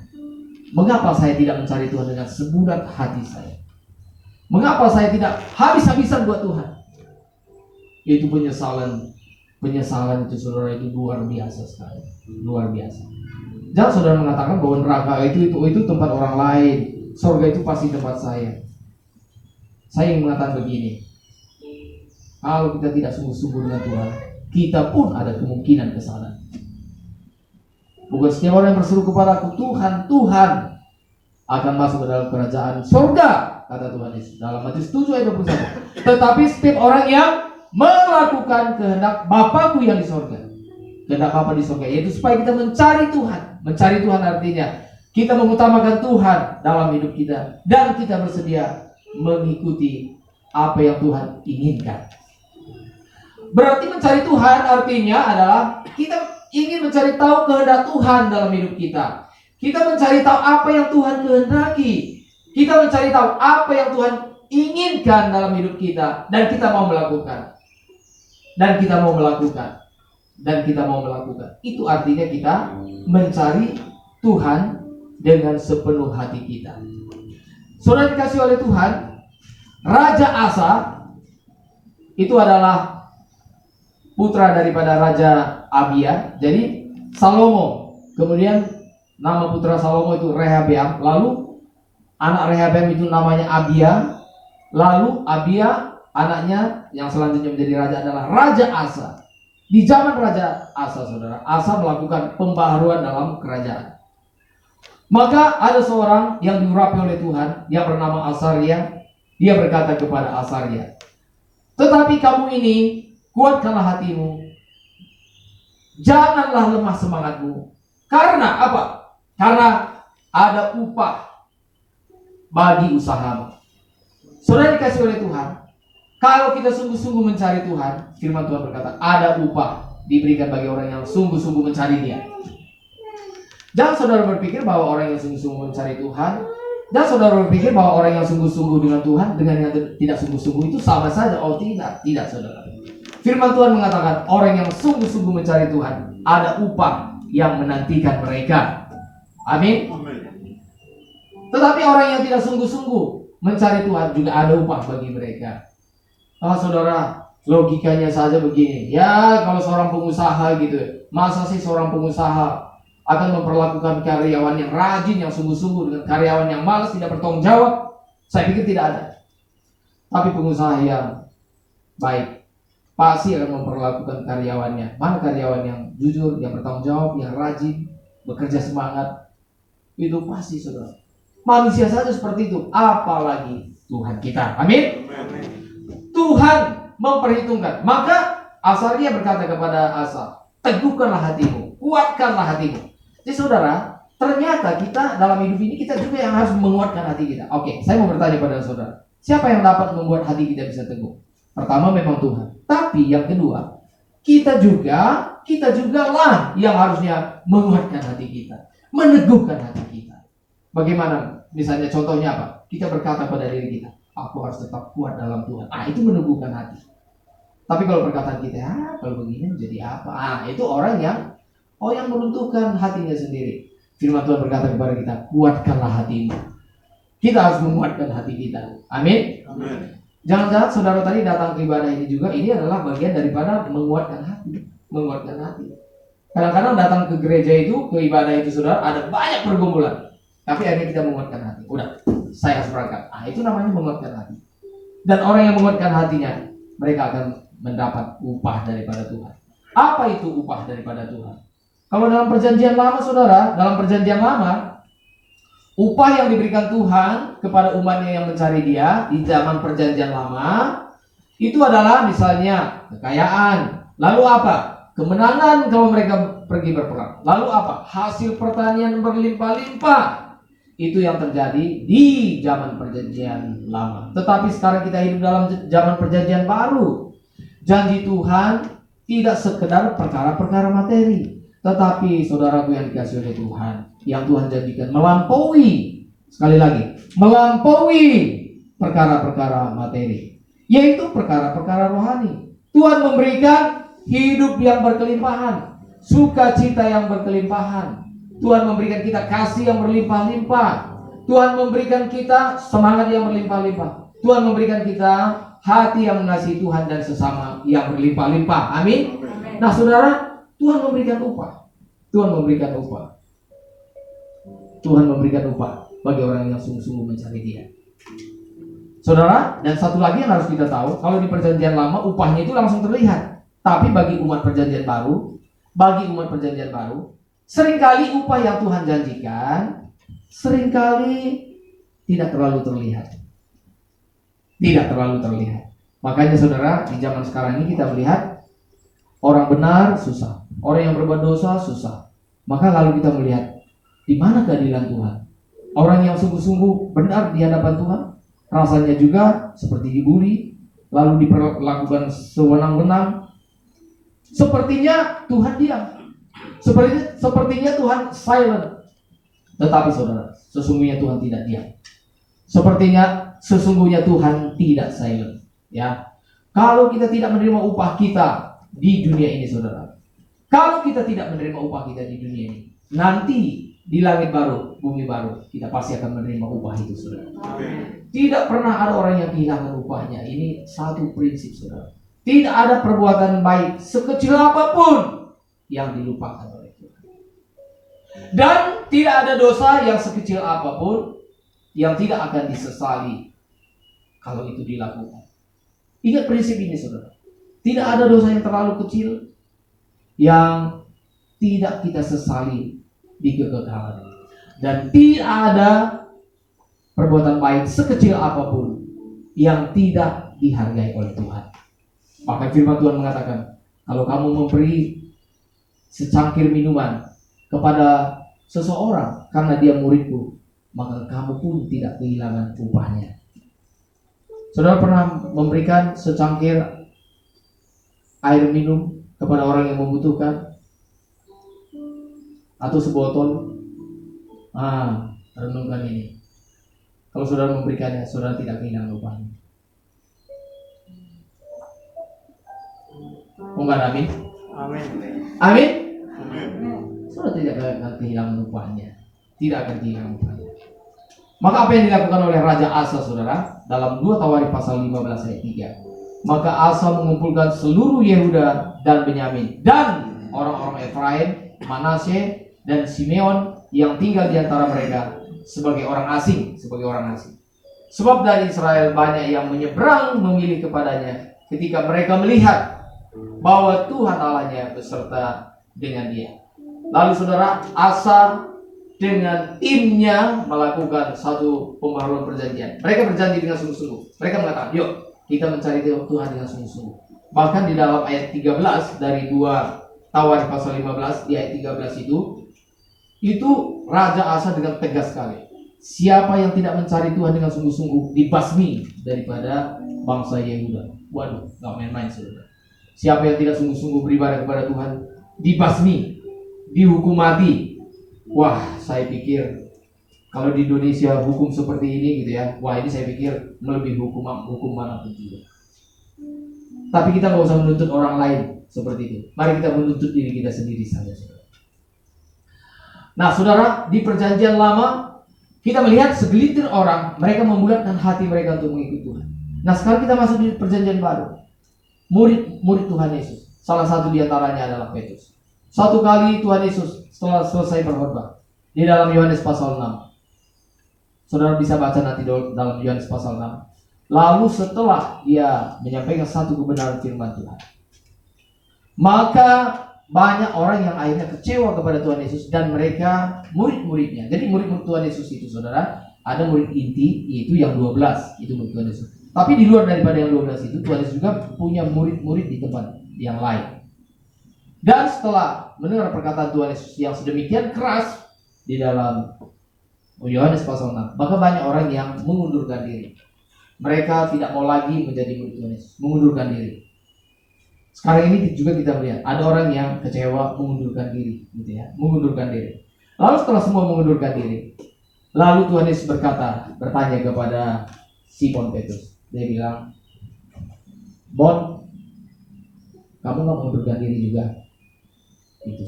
Mengapa saya tidak mencari Tuhan dengan sebulat hati saya? Mengapa saya tidak habis-habisan buat Tuhan? Itu penyesalan itu saudara, itu luar biasa sekali. Luar biasa. Jangan saudara mengatakan bahwa neraka itu tempat orang lain, surga itu pasti tempat saya. Saya ingin mengatakan begini, kalau kita tidak sungguh-sungguh dengan Tuhan, kita pun ada kemungkinan ke sana. Bukan setiap orang yang berseru kepadaku, Tuhan, Tuhan, akan masuk ke dalam kerajaan surga, kata Tuhan Yesus dalam Matius 7 ayat 21. Tetapi setiap orang yang melakukan kehendak Bapa-Ku yang di surga. Kehendak Bapa di surga, yaitu supaya kita mencari Tuhan. Mencari Tuhan artinya kita mengutamakan Tuhan dalam hidup kita, dan kita bersedia mengikuti apa yang Tuhan inginkan. Berarti mencari Tuhan artinya adalah kita ingin mencari tahu kehendak Tuhan dalam hidup kita. Kita mencari tahu apa yang Tuhan kehendaki. Kita mencari tahu apa yang Tuhan inginkan dalam hidup kita, dan kita mau melakukan. Dan kita mau melakukan. Itu artinya kita mencari Tuhan dengan sepenuh hati kita. Saudara dikasih oleh Tuhan, Raja Asa itu adalah putra daripada Raja Abia. Jadi Salomo, kemudian nama putra Salomo itu Rehabeam, lalu anak Rehabeam itu namanya Abia, lalu Abia anaknya yang selanjutnya menjadi raja adalah Raja Asa. Di zaman Raja Asa, saudara, Asa melakukan pembaharuan dalam kerajaan. Maka ada seorang yang diurapi oleh Tuhan, yang bernama Asaria. Dia berkata kepada Asaria, tetapi kamu ini, kuatkanlah hatimu, janganlah lemah semangatmu. Karena apa? Karena ada upah bagi usahamu. Saudara dikasih oleh Tuhan, kalau kita sungguh-sungguh mencari Tuhan, firman Tuhan berkata, ada upah diberikan bagi orang yang sungguh-sungguh mencari Dia. Jangan saudara berpikir bahwa orang yang sungguh-sungguh mencari Tuhan, dan saudara berpikir bahwa orang yang sungguh-sungguh dengan Tuhan dengan yang tidak sungguh-sungguh itu sama saja. Oh tidak saudara. Firman Tuhan mengatakan orang yang sungguh-sungguh mencari Tuhan, ada upah yang menantikan mereka. Amin. Tetapi orang yang tidak sungguh-sungguh mencari Tuhan juga ada upah bagi mereka. Saudara, logikanya saja begini. Ya, kalau seorang pengusaha gitu, masa sih seorang pengusaha akan memperlakukan karyawan yang rajin, yang sungguh-sungguh dengan karyawan yang malas, tidak bertanggung jawab? Saya pikir tidak ada. Tapi pengusaha yang baik pasti akan memperlakukan karyawannya. Mana karyawan yang jujur, yang bertanggung jawab, yang rajin, bekerja semangat? Itu pasti, saudara. Manusia saja seperti itu, apalagi Tuhan kita. Amin. Tuhan memperhitungkan. Maka Asaria berkata kepada Asa, teguhkanlah hatimu, kuatkanlah hatimu. Jadi saudara, ternyata kita dalam hidup ini kita juga yang harus menguatkan hati kita. Oke, saya mau bertanya pada saudara, siapa yang dapat membuat hati kita bisa teguh? Pertama memang Tuhan. Tapi yang kedua, kita juga lah yang harusnya menguatkan hati kita, meneguhkan hati kita. Bagaimana? Misalnya contohnya apa? Kita berkata pada diri kita, aku harus tetap kuat dalam Tuhan. Itu meneguhkan hati. Tapi kalau perkataan kita, kalau begini jadi apa? Itu orang yang meruntuhkan hatinya sendiri. Firman Tuhan berkata kepada kita, kuatkanlah hatimu. Kita harus menguatkan hati kita. Amin. Jangan-jangan saudara tadi datang ke ibadah ini juga, ini adalah bagian daripada menguatkan hati. Menguatkan hati. Kadang-kadang datang ke gereja itu, ke ibadah itu saudara, ada banyak pergumulan. Tapi akhirnya kita menguatkan hati. Udah, saya harus berangkat. Itu namanya menguatkan hati. Dan orang yang menguatkan hatinya, mereka akan mendapat upah daripada Tuhan. Apa itu upah daripada Tuhan? Kalau dalam perjanjian lama, saudara, dalam perjanjian lama, upah yang diberikan Tuhan kepada umatnya yang mencari Dia di zaman perjanjian lama itu adalah misalnya kekayaan, lalu apa? Kemenangan kalau mereka pergi berperang. Lalu apa? Hasil pertanian berlimpah-limpah. Itu yang terjadi di zaman perjanjian lama. Tetapi sekarang kita hidup dalam zaman perjanjian baru. Janji Tuhan tidak sekedar perkara-perkara materi, tetapi saudaraku yang dikasihi oleh Tuhan, yang Tuhan janjikan melampaui, sekali lagi, melampaui perkara-perkara materi, yaitu perkara-perkara rohani. Tuhan memberikan hidup yang berkelimpahan, sukacita yang berkelimpahan. Tuhan memberikan kita kasih yang berlimpah-limpah. Tuhan memberikan kita semangat yang berlimpah-limpah. Tuhan memberikan kita hati yang mengasihi Tuhan dan sesama yang berlimpah-limpah. Amin. Nah, saudara, Tuhan memberikan upah. Tuhan memberikan upah. Tuhan memberikan upah bagi orang yang sungguh-sungguh mencari Dia. Saudara, dan satu lagi yang harus kita tahu, kalau di perjanjian lama upahnya itu langsung terlihat. Tapi bagi umat perjanjian baru, seringkali upah yang Tuhan janjikan seringkali tidak terlalu terlihat. Tidak terlalu terlihat. Makanya saudara, di zaman sekarang ini kita melihat orang benar susah, orang yang berbuat dosa susah. Maka lalu kita melihat di mana keadilan Tuhan. Orang yang sungguh-sungguh benar di hadapan Tuhan rasanya juga seperti dibully, lalu diperlakukan sewenang-wenang. Sepertinya Tuhan diam. Sepertinya Tuhan silent. Tetapi saudara, sesungguhnya Tuhan tidak diam. Sesungguhnya Tuhan tidak silent. Ya, kalau kita tidak menerima upah kita di dunia ini, saudara, kalau kita tidak menerima upah kita di dunia ini, nanti di langit baru, bumi baru, kita pasti akan menerima upah itu, saudara. Tidak pernah ada orang yang kehilangan upahnya. Ini satu prinsip, saudara. Tidak ada perbuatan baik sekecil apapun yang dilupakan oleh Tuhan. Dan tidak ada dosa yang sekecil apapun yang tidak akan disesali kalau itu dilakukan. Ingat prinsip ini, saudara. Tidak ada dosa yang terlalu kecil yang tidak kita sesali di kekekalan. Dan tidak ada perbuatan baik sekecil apapun yang tidak dihargai oleh Tuhan. Bahkan firman Tuhan mengatakan, kalau kamu memberi secangkir minuman kepada seseorang karena dia muridku, maka kamu pun tidak kehilangan upahnya. Saudara pernah memberikan secangkir air minum kepada orang yang membutuhkan? Atau sebotol? Renungkan ini. Kalau saudara memberikannya, saudara tidak kehilangan upahnya. Enggak, amin? Amin? Saudara tidak akan kehilangan upahnya. Tidak akan kehilangan upahnya. Maka apa yang dilakukan oleh Raja Asa, saudara, dalam 2 Tawarikh pasal 15 ayat 3. Maka Asa mengumpulkan seluruh Yehuda dan Benyamin dan orang-orang Efraim, Manasye dan Simeon yang tinggal di antara mereka sebagai orang asing. Sebab dari Israel banyak yang menyeberang memilih kepadanya ketika mereka melihat bahwa Tuhan Allahnya beserta dengan dia. Lalu saudara, Asa dengan timnya melakukan satu pembaharuan perjanjian. Mereka berjanji dengan sungguh-sungguh. Mereka mengatakan, yuk kita mencari Tuhan dengan sungguh-sungguh. Bahkan di dalam ayat 13 dari 2 Tawarikh pasal 15, di ayat 13 itu Raja Asa dengan tegas sekali. Siapa yang tidak mencari Tuhan dengan sungguh-sungguh dibasmi daripada bangsa Yehuda. Waduh, gak main-main saudara. Siapa yang tidak sungguh-sungguh beribadah kepada Tuhan dibasmi, dihukum mati. Wah, saya pikir kalau di Indonesia hukum seperti ini gitu ya, wah ini saya pikir melebihi hukum manapun juga. Tapi kita nggak usah menuntut orang lain seperti itu. Mari kita menuntut diri kita sendiri saja, saudara. Nah, saudara, di perjanjian lama kita melihat segelintir orang, mereka membulatkan hati mereka untuk mengikuti Tuhan. Nah, sekarang kita masuk di perjanjian baru. Murid Tuhan Yesus. Salah satu di antaranya adalah Petrus. Satu kali Tuhan Yesus setelah selesai berkhotbah di dalam Yohanes pasal 6. Saudara bisa baca nanti dalam Yohanes pasal 6. Lalu setelah dia menyampaikan satu kebenaran firman Tuhan, maka banyak orang yang akhirnya kecewa kepada Tuhan Yesus dan mereka murid-muridnya. Jadi murid-murid Tuhan Yesus itu, saudara, ada murid inti, yaitu yang 12, itu murid Tuhan Yesus. Tapi di luar daripada yang 12 itu, Tuhan Yesus juga punya murid-murid di tempat yang lain. Dan setelah mendengar perkataan Tuhan Yesus yang sedemikian keras di dalam Yohanes pasal 6, maka banyak orang yang mengundurkan diri. Mereka tidak mau lagi menjadi murid Tuhan Yesus, mengundurkan diri. Sekarang ini juga kita melihat ada orang yang kecewa, mengundurkan diri, gitu ya, mengundurkan diri. Lalu setelah semua mengundurkan diri, lalu Tuhan Yesus bertanya kepada Simon Petrus. Dia bilang, "Bon, kamu nggak mengundurkan diri juga?" Itu.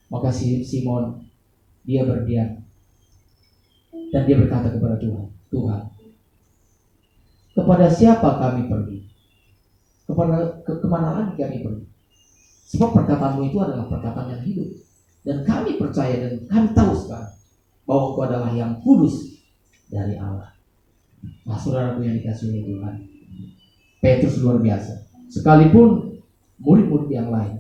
Maka Simon dia berdiam dan dia berkata kepada Tuhan, "Tuhan, kepada siapa kami pergi? Kemana lagi kami pergi? Sebab perkataanmu itu adalah perkataan yang hidup. Dan kami percaya dan kami tahu sekarang bahwa Engkau adalah yang kudus dari Allah." Nah, saudaraku yang dikasihi oleh Tuhan, Petrus luar biasa. Sekalipun murid-murid yang lain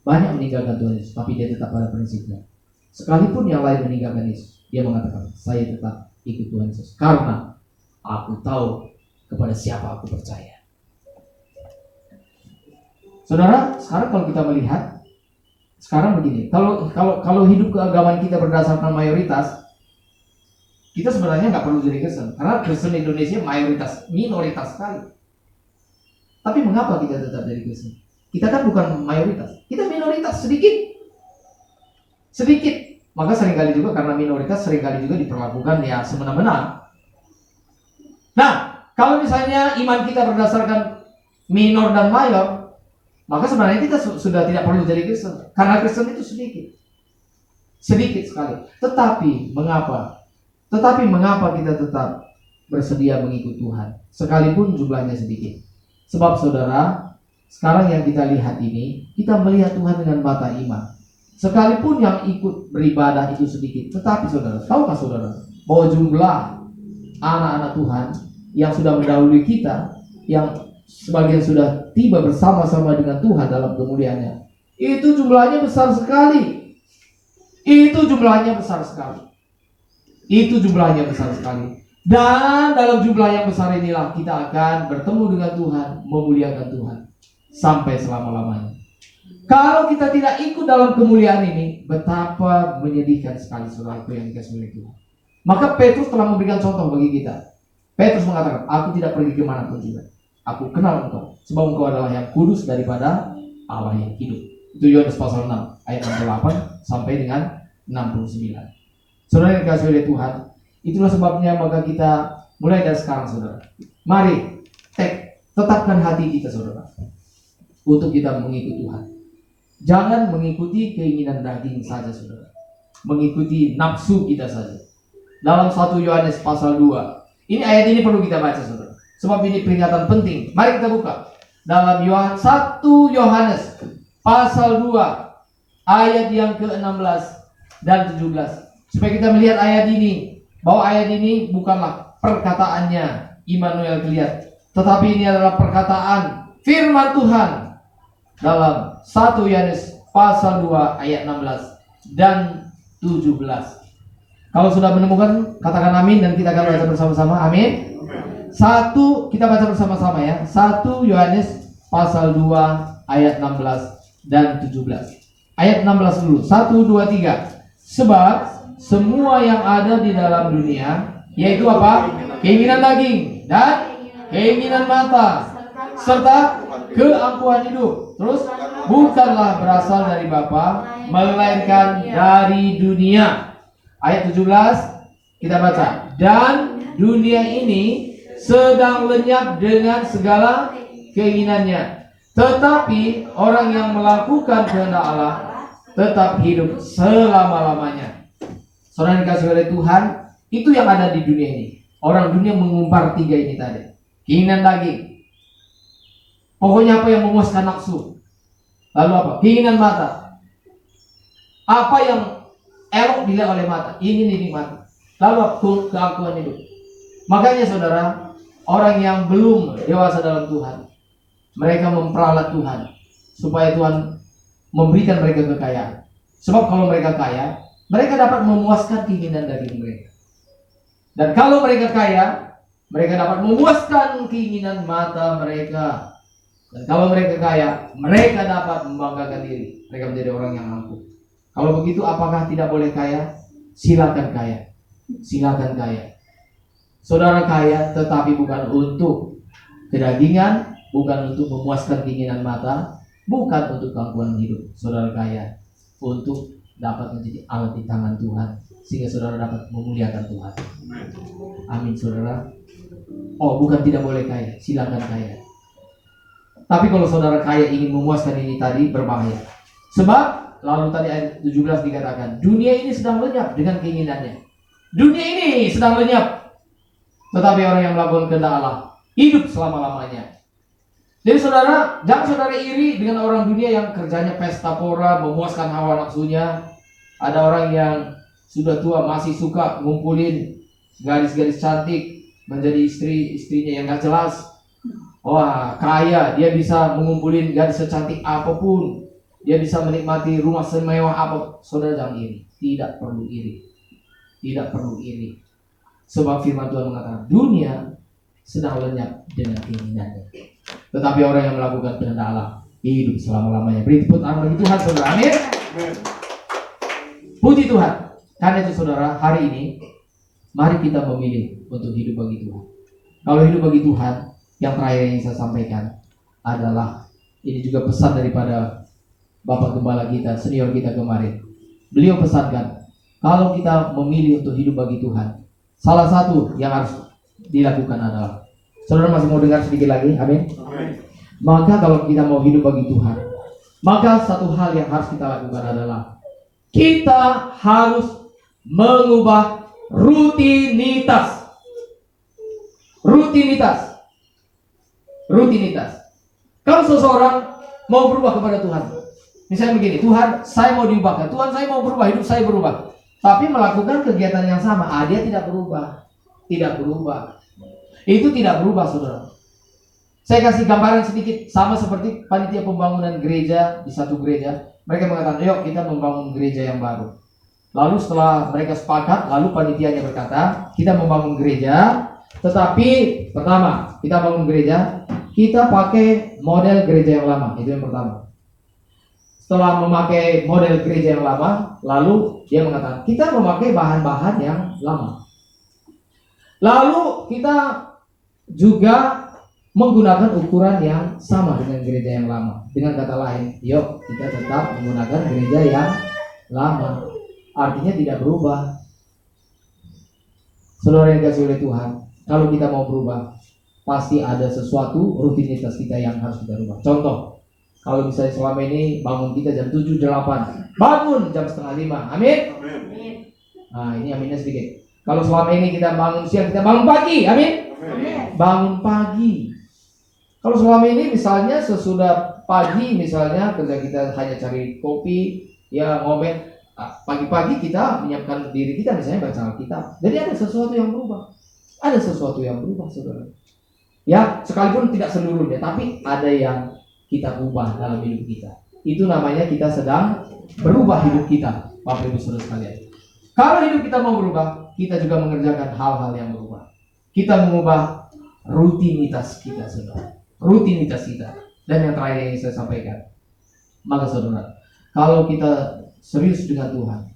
banyak meninggalkan Tuhan Yesus, tapi dia tetap pada prinsipnya. Sekalipun yang lain meninggalkan Yesus, dia mengatakan, "Saya tetap ikut Tuhan Yesus karena aku tahu kepada siapa aku percaya." Saudara, sekarang kalau kita melihat, sekarang begini, kalau hidup keagamaan kita berdasarkan mayoritas, kita sebenarnya nggak perlu jadi Kristen, karena Kristen Indonesia minoritas sekali. Tapi mengapa kita tetap jadi Kristen? Kita kan bukan mayoritas, kita minoritas, sedikit. Maka seringkali juga karena minoritas, seringkali juga diperlakukan ya semena-mena. Nah, kalau misalnya iman kita berdasarkan minor dan mayor, maka sebenarnya kita sudah tidak perlu jadi Kristen, karena Kristen itu sedikit sekali. Tetapi mengapa kita tetap bersedia mengikut Tuhan sekalipun jumlahnya sedikit? Sebab saudara, sekarang yang kita lihat ini, kita melihat Tuhan dengan mata iman. Sekalipun yang ikut beribadah itu sedikit, tetapi saudara, tahukah saudara bahwa jumlah anak-anak Tuhan yang sudah mendahului kita, yang sebagian sudah tiba bersama-sama dengan Tuhan dalam kemuliaannya, itu jumlahnya besar sekali. Dan dalam jumlah yang besar inilah kita akan bertemu dengan Tuhan, memuliakan Tuhan sampai selama-lamanya. Kalau kita tidak ikut dalam kemuliaan ini, betapa menyedihkan sekali saudaraku yang dikasihi oleh Tuhan. Maka Petrus telah memberikan contoh bagi kita. Petrus mengatakan, "Aku tidak pergi kemanapun juga. Aku kenal Engkau, sebab Engkau adalah yang kudus daripada Allah yang hidup." Itu Yohanes pasal 6 ayat 68 sampai dengan 69. Saudara yang dikasihi oleh Tuhan, itulah sebabnya maka kita mulai dari sekarang, saudara, mari tetapkan hati kita, saudara, untuk kita mengikuti Tuhan. Jangan mengikuti keinginan daging saja, saudara, mengikuti nafsu kita saja. Dalam 1 Yohanes pasal 2, ini ayat ini perlu kita baca, saudara, sebab ini peringatan penting. Mari kita buka dalam 1 Yohanes pasal 2 ayat yang ke-16 dan 17, supaya kita melihat ayat ini, bahwa ayat ini bukanlah perkataannya Immanuel Geliat, tetapi ini adalah perkataan firman Tuhan dalam 1 Yohanes pasal 2 ayat 16 dan 17. Kalau sudah menemukan, katakan amin dan kita akan baca bersama-sama. Amin. Kita baca bersama-sama ya. 1 Yohanes pasal 2 ayat 16 dan 17. Ayat 16 dulu. 1, 2, 3. Sebab semua yang ada di dalam dunia, yaitu apa? Keinginan daging dan keinginan mata, serta keangkuhan hidup. Terus, bukanlah berasal dari Bapa, melainkan dari dunia. Ayat 17 kita baca. Dan dunia ini sedang lenyap dengan segala keinginannya, tetapi orang yang melakukan kehendak Allah tetap hidup selama-lamanya. Saudara yang dikasihi oleh Tuhan, itu yang ada di dunia ini. Orang dunia mengumpar 3 ini tadi. Keinginan daging, pokoknya apa yang memuaskan nafsu. Lalu apa? Keinginan mata, apa yang elok dilihat oleh mata, ini dinikmati. Lalu keangkuhan hidup. Makanya saudara, orang yang belum dewasa dalam Tuhan, mereka memperalat Tuhan supaya Tuhan memberikan mereka kekayaan. Sebab kalau mereka kaya, mereka dapat memuaskan keinginan dari mereka. Dan kalau mereka kaya, mereka dapat memuaskan keinginan mata mereka. Dan kalau mereka kaya, mereka dapat membanggakan diri. Mereka menjadi orang yang mampu. Kalau begitu, apakah tidak boleh kaya? Silakan kaya. Silakan kaya. Saudara kaya, tetapi bukan untuk kedagingan, bukan untuk memuaskan keinginan mata, bukan untuk gangguan hidup. Saudara kaya untuk dapat menjadi alat di tangan Tuhan, sehingga saudara dapat memuliakan Tuhan. Amin, saudara. Oh, bukan tidak boleh kaya, silakan kaya. Tapi kalau saudara kaya ingin memuaskan ini tadi, berbahaya. Sebab lalu tadi ayat 17 dikatakan, dunia ini sedang lenyap dengan keinginannya. Dunia ini sedang lenyap, tetapi orang yang melakukan kehendak Allah hidup selama-lamanya. Jadi saudara, jangan saudara iri dengan orang dunia yang kerjanya pesta pora, memuaskan hawa nafsunya. Ada orang yang sudah tua masih suka ngumpulin gadis-gadis cantik menjadi istrinya yang gak jelas. Wah, kaya, dia bisa mengumpulin gadis secantik apapun. Dia bisa menikmati rumah semewah apa. Saudara jangan iri. Tidak perlu iri. Tidak perlu iri. Sebab firman Tuhan mengatakan, dunia sedang lenyap dengan keinginannya. Tetapi orang yang melakukan kehendak Allah hidup selama-lamanya. Beri tepuk tangan bagi Tuhan, saudara. Amin. Puji Tuhan. Karena itu saudara, hari ini mari kita memilih untuk hidup bagi Tuhan. Kalau hidup bagi Tuhan, yang terakhir yang saya sampaikan adalah, ini juga pesan daripada Bapak Gembala kita, senior kita kemarin. Beliau pesankan, kalau kita memilih untuk hidup bagi Tuhan, salah satu yang harus dilakukan adalah, saudara masih mau dengar sedikit lagi? Amin. Maka kalau kita mau hidup bagi Tuhan, maka satu hal yang harus kita lakukan adalah kita harus mengubah rutinitas. Kalau seseorang mau berubah kepada Tuhan, misalnya begini, Tuhan saya mau diubahkan, Tuhan saya mau berubah, hidup saya berubah, tapi melakukan kegiatan yang sama, dia tidak berubah. Itu tidak berubah, saudara. Saya kasih gambaran sedikit, sama seperti panitia pembangunan gereja di satu gereja. Mereka mengatakan, yuk kita membangun gereja yang baru. Lalu setelah mereka sepakat, lalu panitianya berkata, kita membangun gereja, tetapi pertama kita bangun gereja, kita pakai model gereja yang lama. Itu yang pertama. Setelah memakai model gereja yang lama, lalu dia mengatakan, kita memakai bahan-bahan yang lama. Lalu kita juga menggunakan ukuran yang sama dengan gereja yang lama. Dengan kata lain, yuk kita tetap menggunakan gereja yang lama. Artinya tidak berubah. Saudara yang dikasihi oleh Tuhan, kalau kita mau berubah, pasti ada sesuatu rutinitas kita yang harus kita rubah. Contoh, kalau misalnya selama ini bangun kita jam 7-8, bangun jam 4:30. Amin. Nah, ini aminnya sedikit. Kalau selama ini kita bangun siang, kita bangun pagi. Amin. Bangun pagi. Kalau selama ini misalnya sesudah pagi, misalnya kerja kita hanya cari kopi, ya ngomen, pagi-pagi kita menyiapkan diri kita misalnya baca Alkitab. Jadi ada sesuatu yang berubah. Ada sesuatu yang berubah, saudara. Ya, sekalipun tidak seluruhnya, tapi ada yang kita ubah dalam hidup kita. Itu namanya kita sedang berubah hidup kita, Bapak Ibu Saudara sekalian. Kalau hidup kita mau berubah, kita juga mengerjakan hal-hal yang berubah. Kita mengubah rutinitas kita, saudara. Rutinitas kita. Dan yang terakhir yang saya sampaikan, maka saudara, kalau kita serius dengan Tuhan,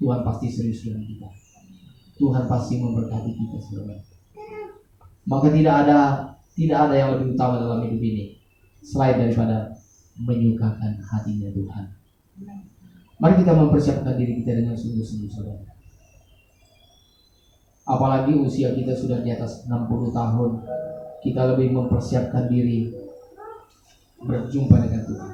Tuhan pasti serius dengan kita. Tuhan pasti memberkati kita, saudara. Maka tidak ada yang lebih utama dalam hidup ini selain daripada menyukakan hatinya Tuhan. Mari kita mempersiapkan diri kita dengan sungguh-sungguh, saudara. Apalagi usia kita sudah di atas 60 tahun, kita lebih mempersiapkan diri berjumpa dengan Tuhan.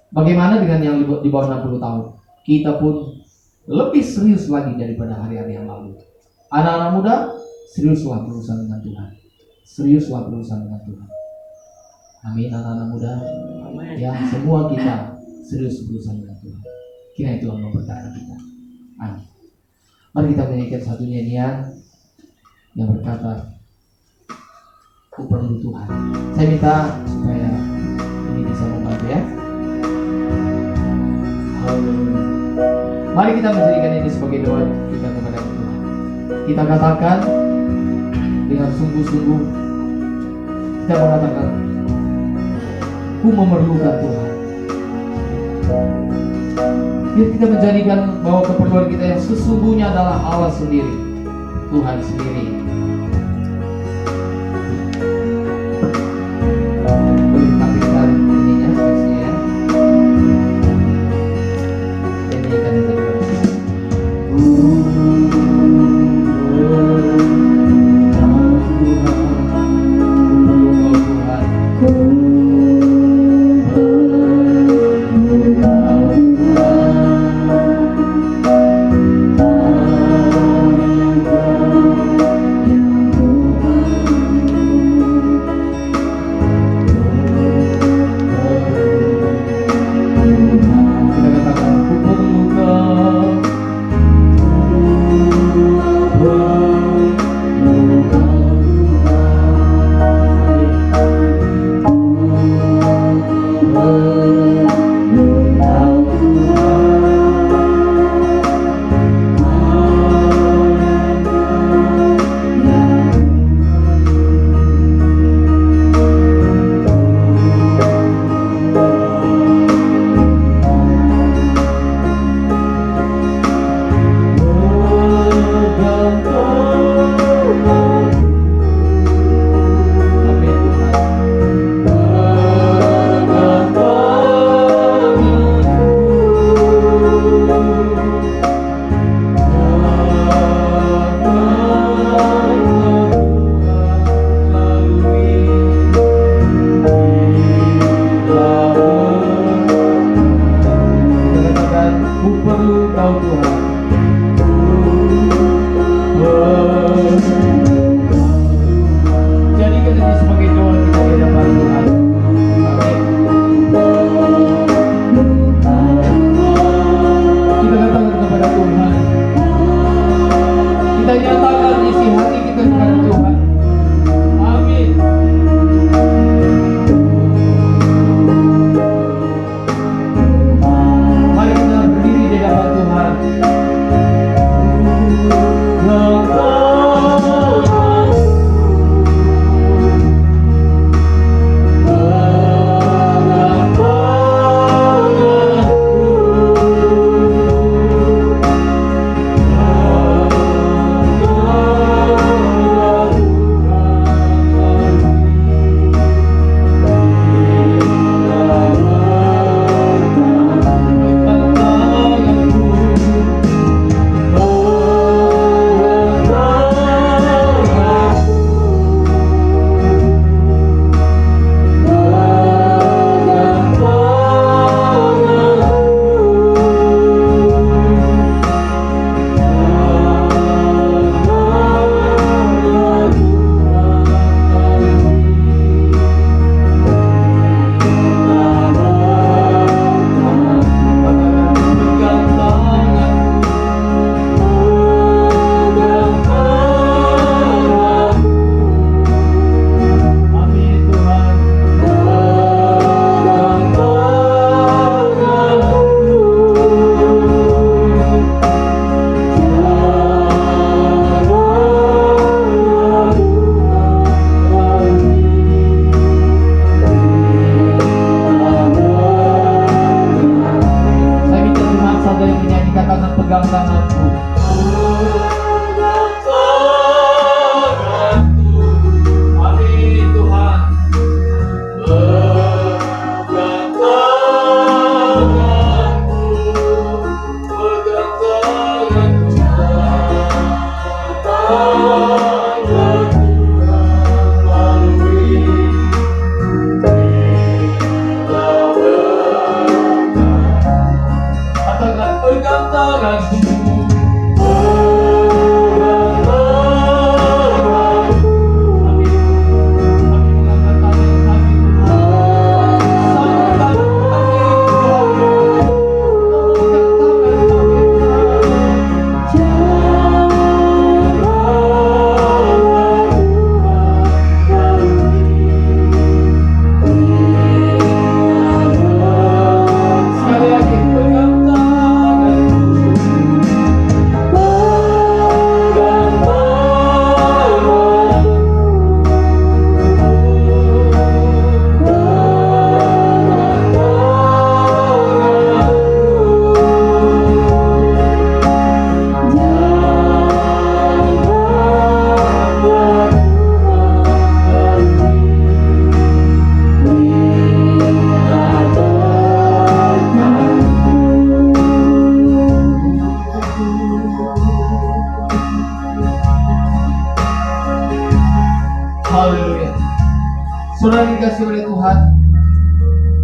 Bagaimana dengan yang di bawah 60 tahun? Kita pun lebih serius lagi daripada hari-hari yang lalu. Anak-anak muda, seriuslah berurusan dengan Tuhan. Seriuslah berurusan dengan Tuhan. Amin, anak-anak muda. Ya, semua kita serius berurusan dengan Tuhan. Kiranya Tuhan memberkati kita. Amin. Mari kita menyanyikan satu nyanyian yang berkata, "Aku perlu Tuhan." Saya minta supaya ini bisa membantu ya. Haleluya. Mari kita menjadikan ini sebagai doa kita kepada Tuhan. Kita katakan dengan sungguh-sungguh, kita mengatakan, "Ku memerlukan Tuhan." Biar kita menjadikan bahwa keperluan kita yang sesungguhnya adalah Allah sendiri, Tuhan sendiri. Boleh tampilkan ininya, seksinya ya. Ini kan yang tadi Tuhan Haleluya. Saudara dikasih oleh Tuhan,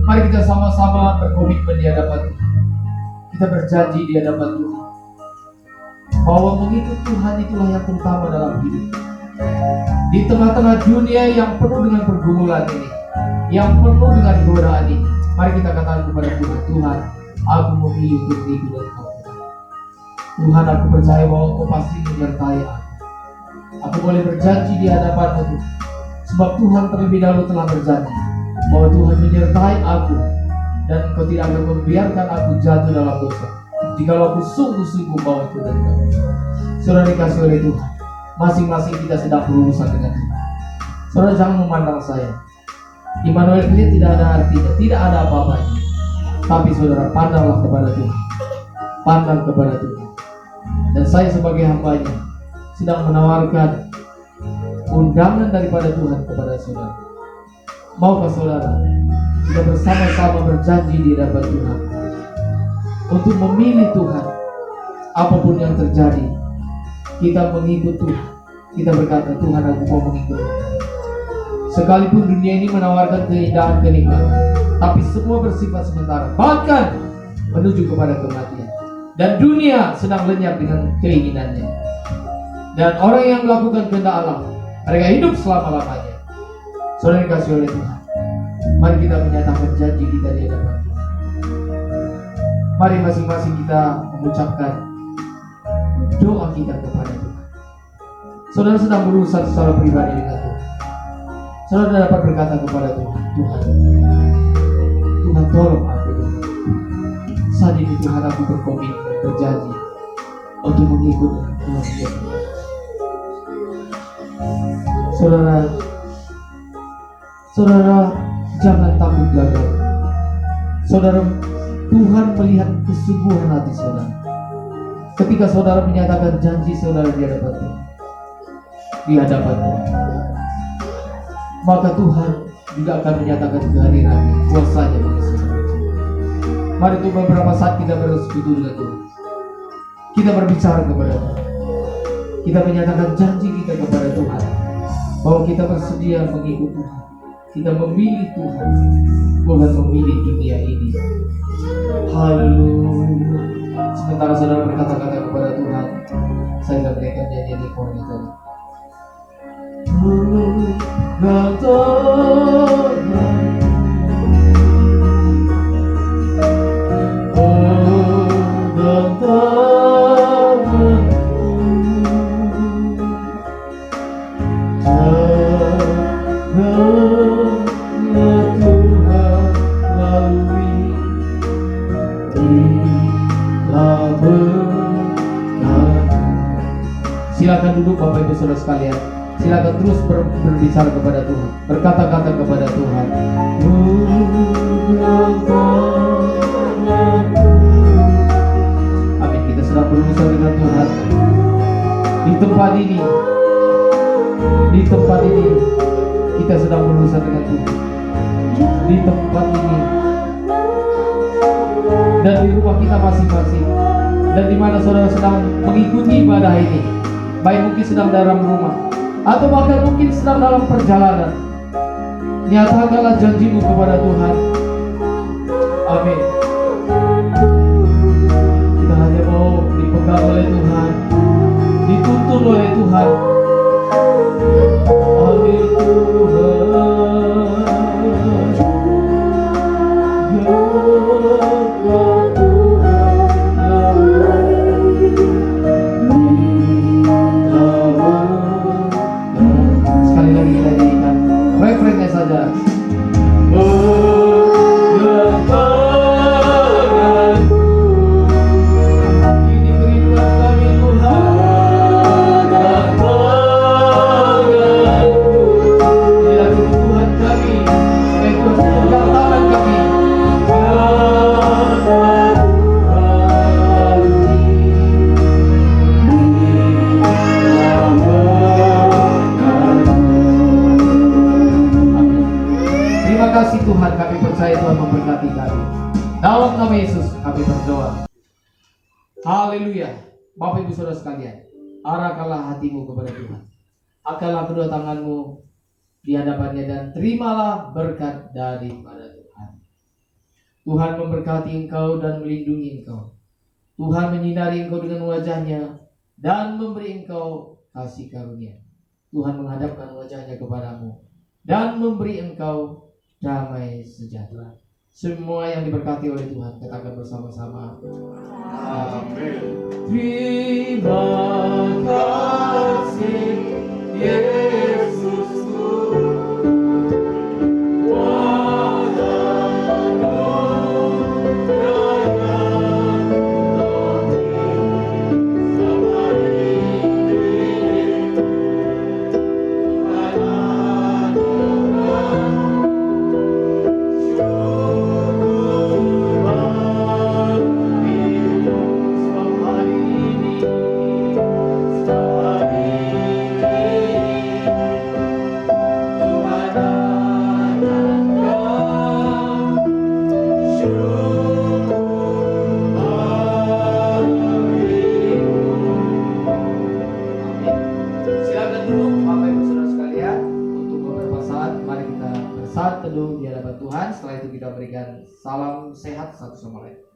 mari kita sama-sama berkomitmen di hadapan Tuhan. Kita berjanji di hadapan Tuhan bahwa mengikut Tuhan itulah yang terutama dalam hidup. Di tengah-tengah dunia yang penuh dengan pergumulan ini, yang penuh dengan godaan ini, mari kita katakan kepada Tuhan, Tuhan, aku memilih untuk mengikut Engkau. Tuhan, aku percaya bahwa Engkau pasti menyertai aku. Aku boleh berjanji di hadapan-Mu Tuhan, sebab Tuhan terlebih dahulu telah berjanji bahwa Tuhan menyertai aku dan Engkau tidak akan membiarkan aku jatuh dalam dosa jikalau aku sungguh-sungguh mau ikut Engkau. Saudara dikasih oleh Tuhan, masing-masing kita sedang berurusan dengan Tuhan. Saudara jangan memandang saya. Immanuel ini tidak ada artinya, tidak ada apa-apanya. Tapi saudara pandanglah kepada Tuhan, pandang kepada Tuhan. Dan saya sebagai hamba-Nya sedang menawarkan undangan daripada Tuhan kepada saudara. Maukah saudara kita bersama-sama berjanji di hadapan Tuhan untuk memilih Tuhan? Apapun yang terjadi, kita mengikut Tuhan. Kita berkata, Tuhan, aku mau mengikut. Sekalipun dunia ini menawarkan keindahan kenikmatan, tapi semua bersifat sementara, bahkan menuju kepada kematian. Dan dunia sedang lenyap dengan keinginannya. Dan orang yang melakukan kehendak Allah, mereka hidup selama-lamanya. Saudara dikasih oleh Tuhan, mari kita menyatakan janji kita di hadapan Tuhan. Mari masing-masing kita mengucapkan doa kita kepada Tuhan. Saudara sedang berurusan secara pribadi dengan Tuhan. Saudara dapat berkata kepada Tuhan, Tuhan, Tuhan tolong aku Tuhan. Saat ini Tuhan, aku berkomitmen, berjanji untuk mengikut Tuhan. Saudara jangan takut gagal. Saudara, Tuhan melihat kesungguhan hati saudara. Ketika saudara menyatakan janji saudara di hadapan Tuhan, maka Tuhan juga akan menyatakan kehadirannya, kuasanya bagi saudara. Mari untuk beberapa saat kita bersekutu dengan Tuhan. Kita berbicara kepada Tuhan. Kita menyatakan janji kita kepada Tuhan bahwa kita bersedia mengikut Tuhan. Kita memilih Tuhan, bukan memilih dunia ini. Haleluya. Sementara saudara berkata-kata kepada Tuhan, saya akan berikan nyanyian di kornya tadi. Silakan duduk Bapak Ibu Saudara sekalian. Silakan terus berbicara kepada Tuhan, berkata-kata kepada Tuhan. Amin. Kita sedang berurusan dengan Tuhan. Di tempat ini kita sedang berurusan dengan Tuhan. Di tempat ini dan di rumah kita masing-masing, dan di mana saudara sedang mengikuti ibadah ini, baik mungkin sedang dalam rumah atau bahkan mungkin sedang dalam perjalanan, nyatakanlah janjimu kepada Tuhan. Amin. Kita hanya mau dipegang oleh Tuhan, dituntun oleh Tuhan. Amin Sekali lagi kita nyanyikan refrennya saja. Ini kerinduan kami Tuhan. Inilah kebutuhan kami. Itu pegang tangan kami. Terima kasih Tuhan, kami percaya Tuhan memberkati kami. Dalam nama Yesus kami berdoa. Haleluya. Bapak Ibu Saudara sekalian, arahkanlah hatimu kepada Tuhan. Angkatlah kedua tanganmu di hadapannya dan terimalah berkat daripada Tuhan. Tuhan memberkati engkau dan melindungi engkau. Tuhan menyinari engkau dengan wajahnya dan memberi engkau kasih karunia. Tuhan menghadapkan wajahnya kepadamu dan memberi engkau damai sejahtera. Semua yang diberkati oleh Tuhan, katakan bersama-sama. Amin. Terima kasih Yesusku. Silakan dulu Bapak Ibu Saudara sekalian untuk beberapa saat mari kita bersatu teduh di hadapan Tuhan. Setelah itu kita berikan salam sehat satu sama lain.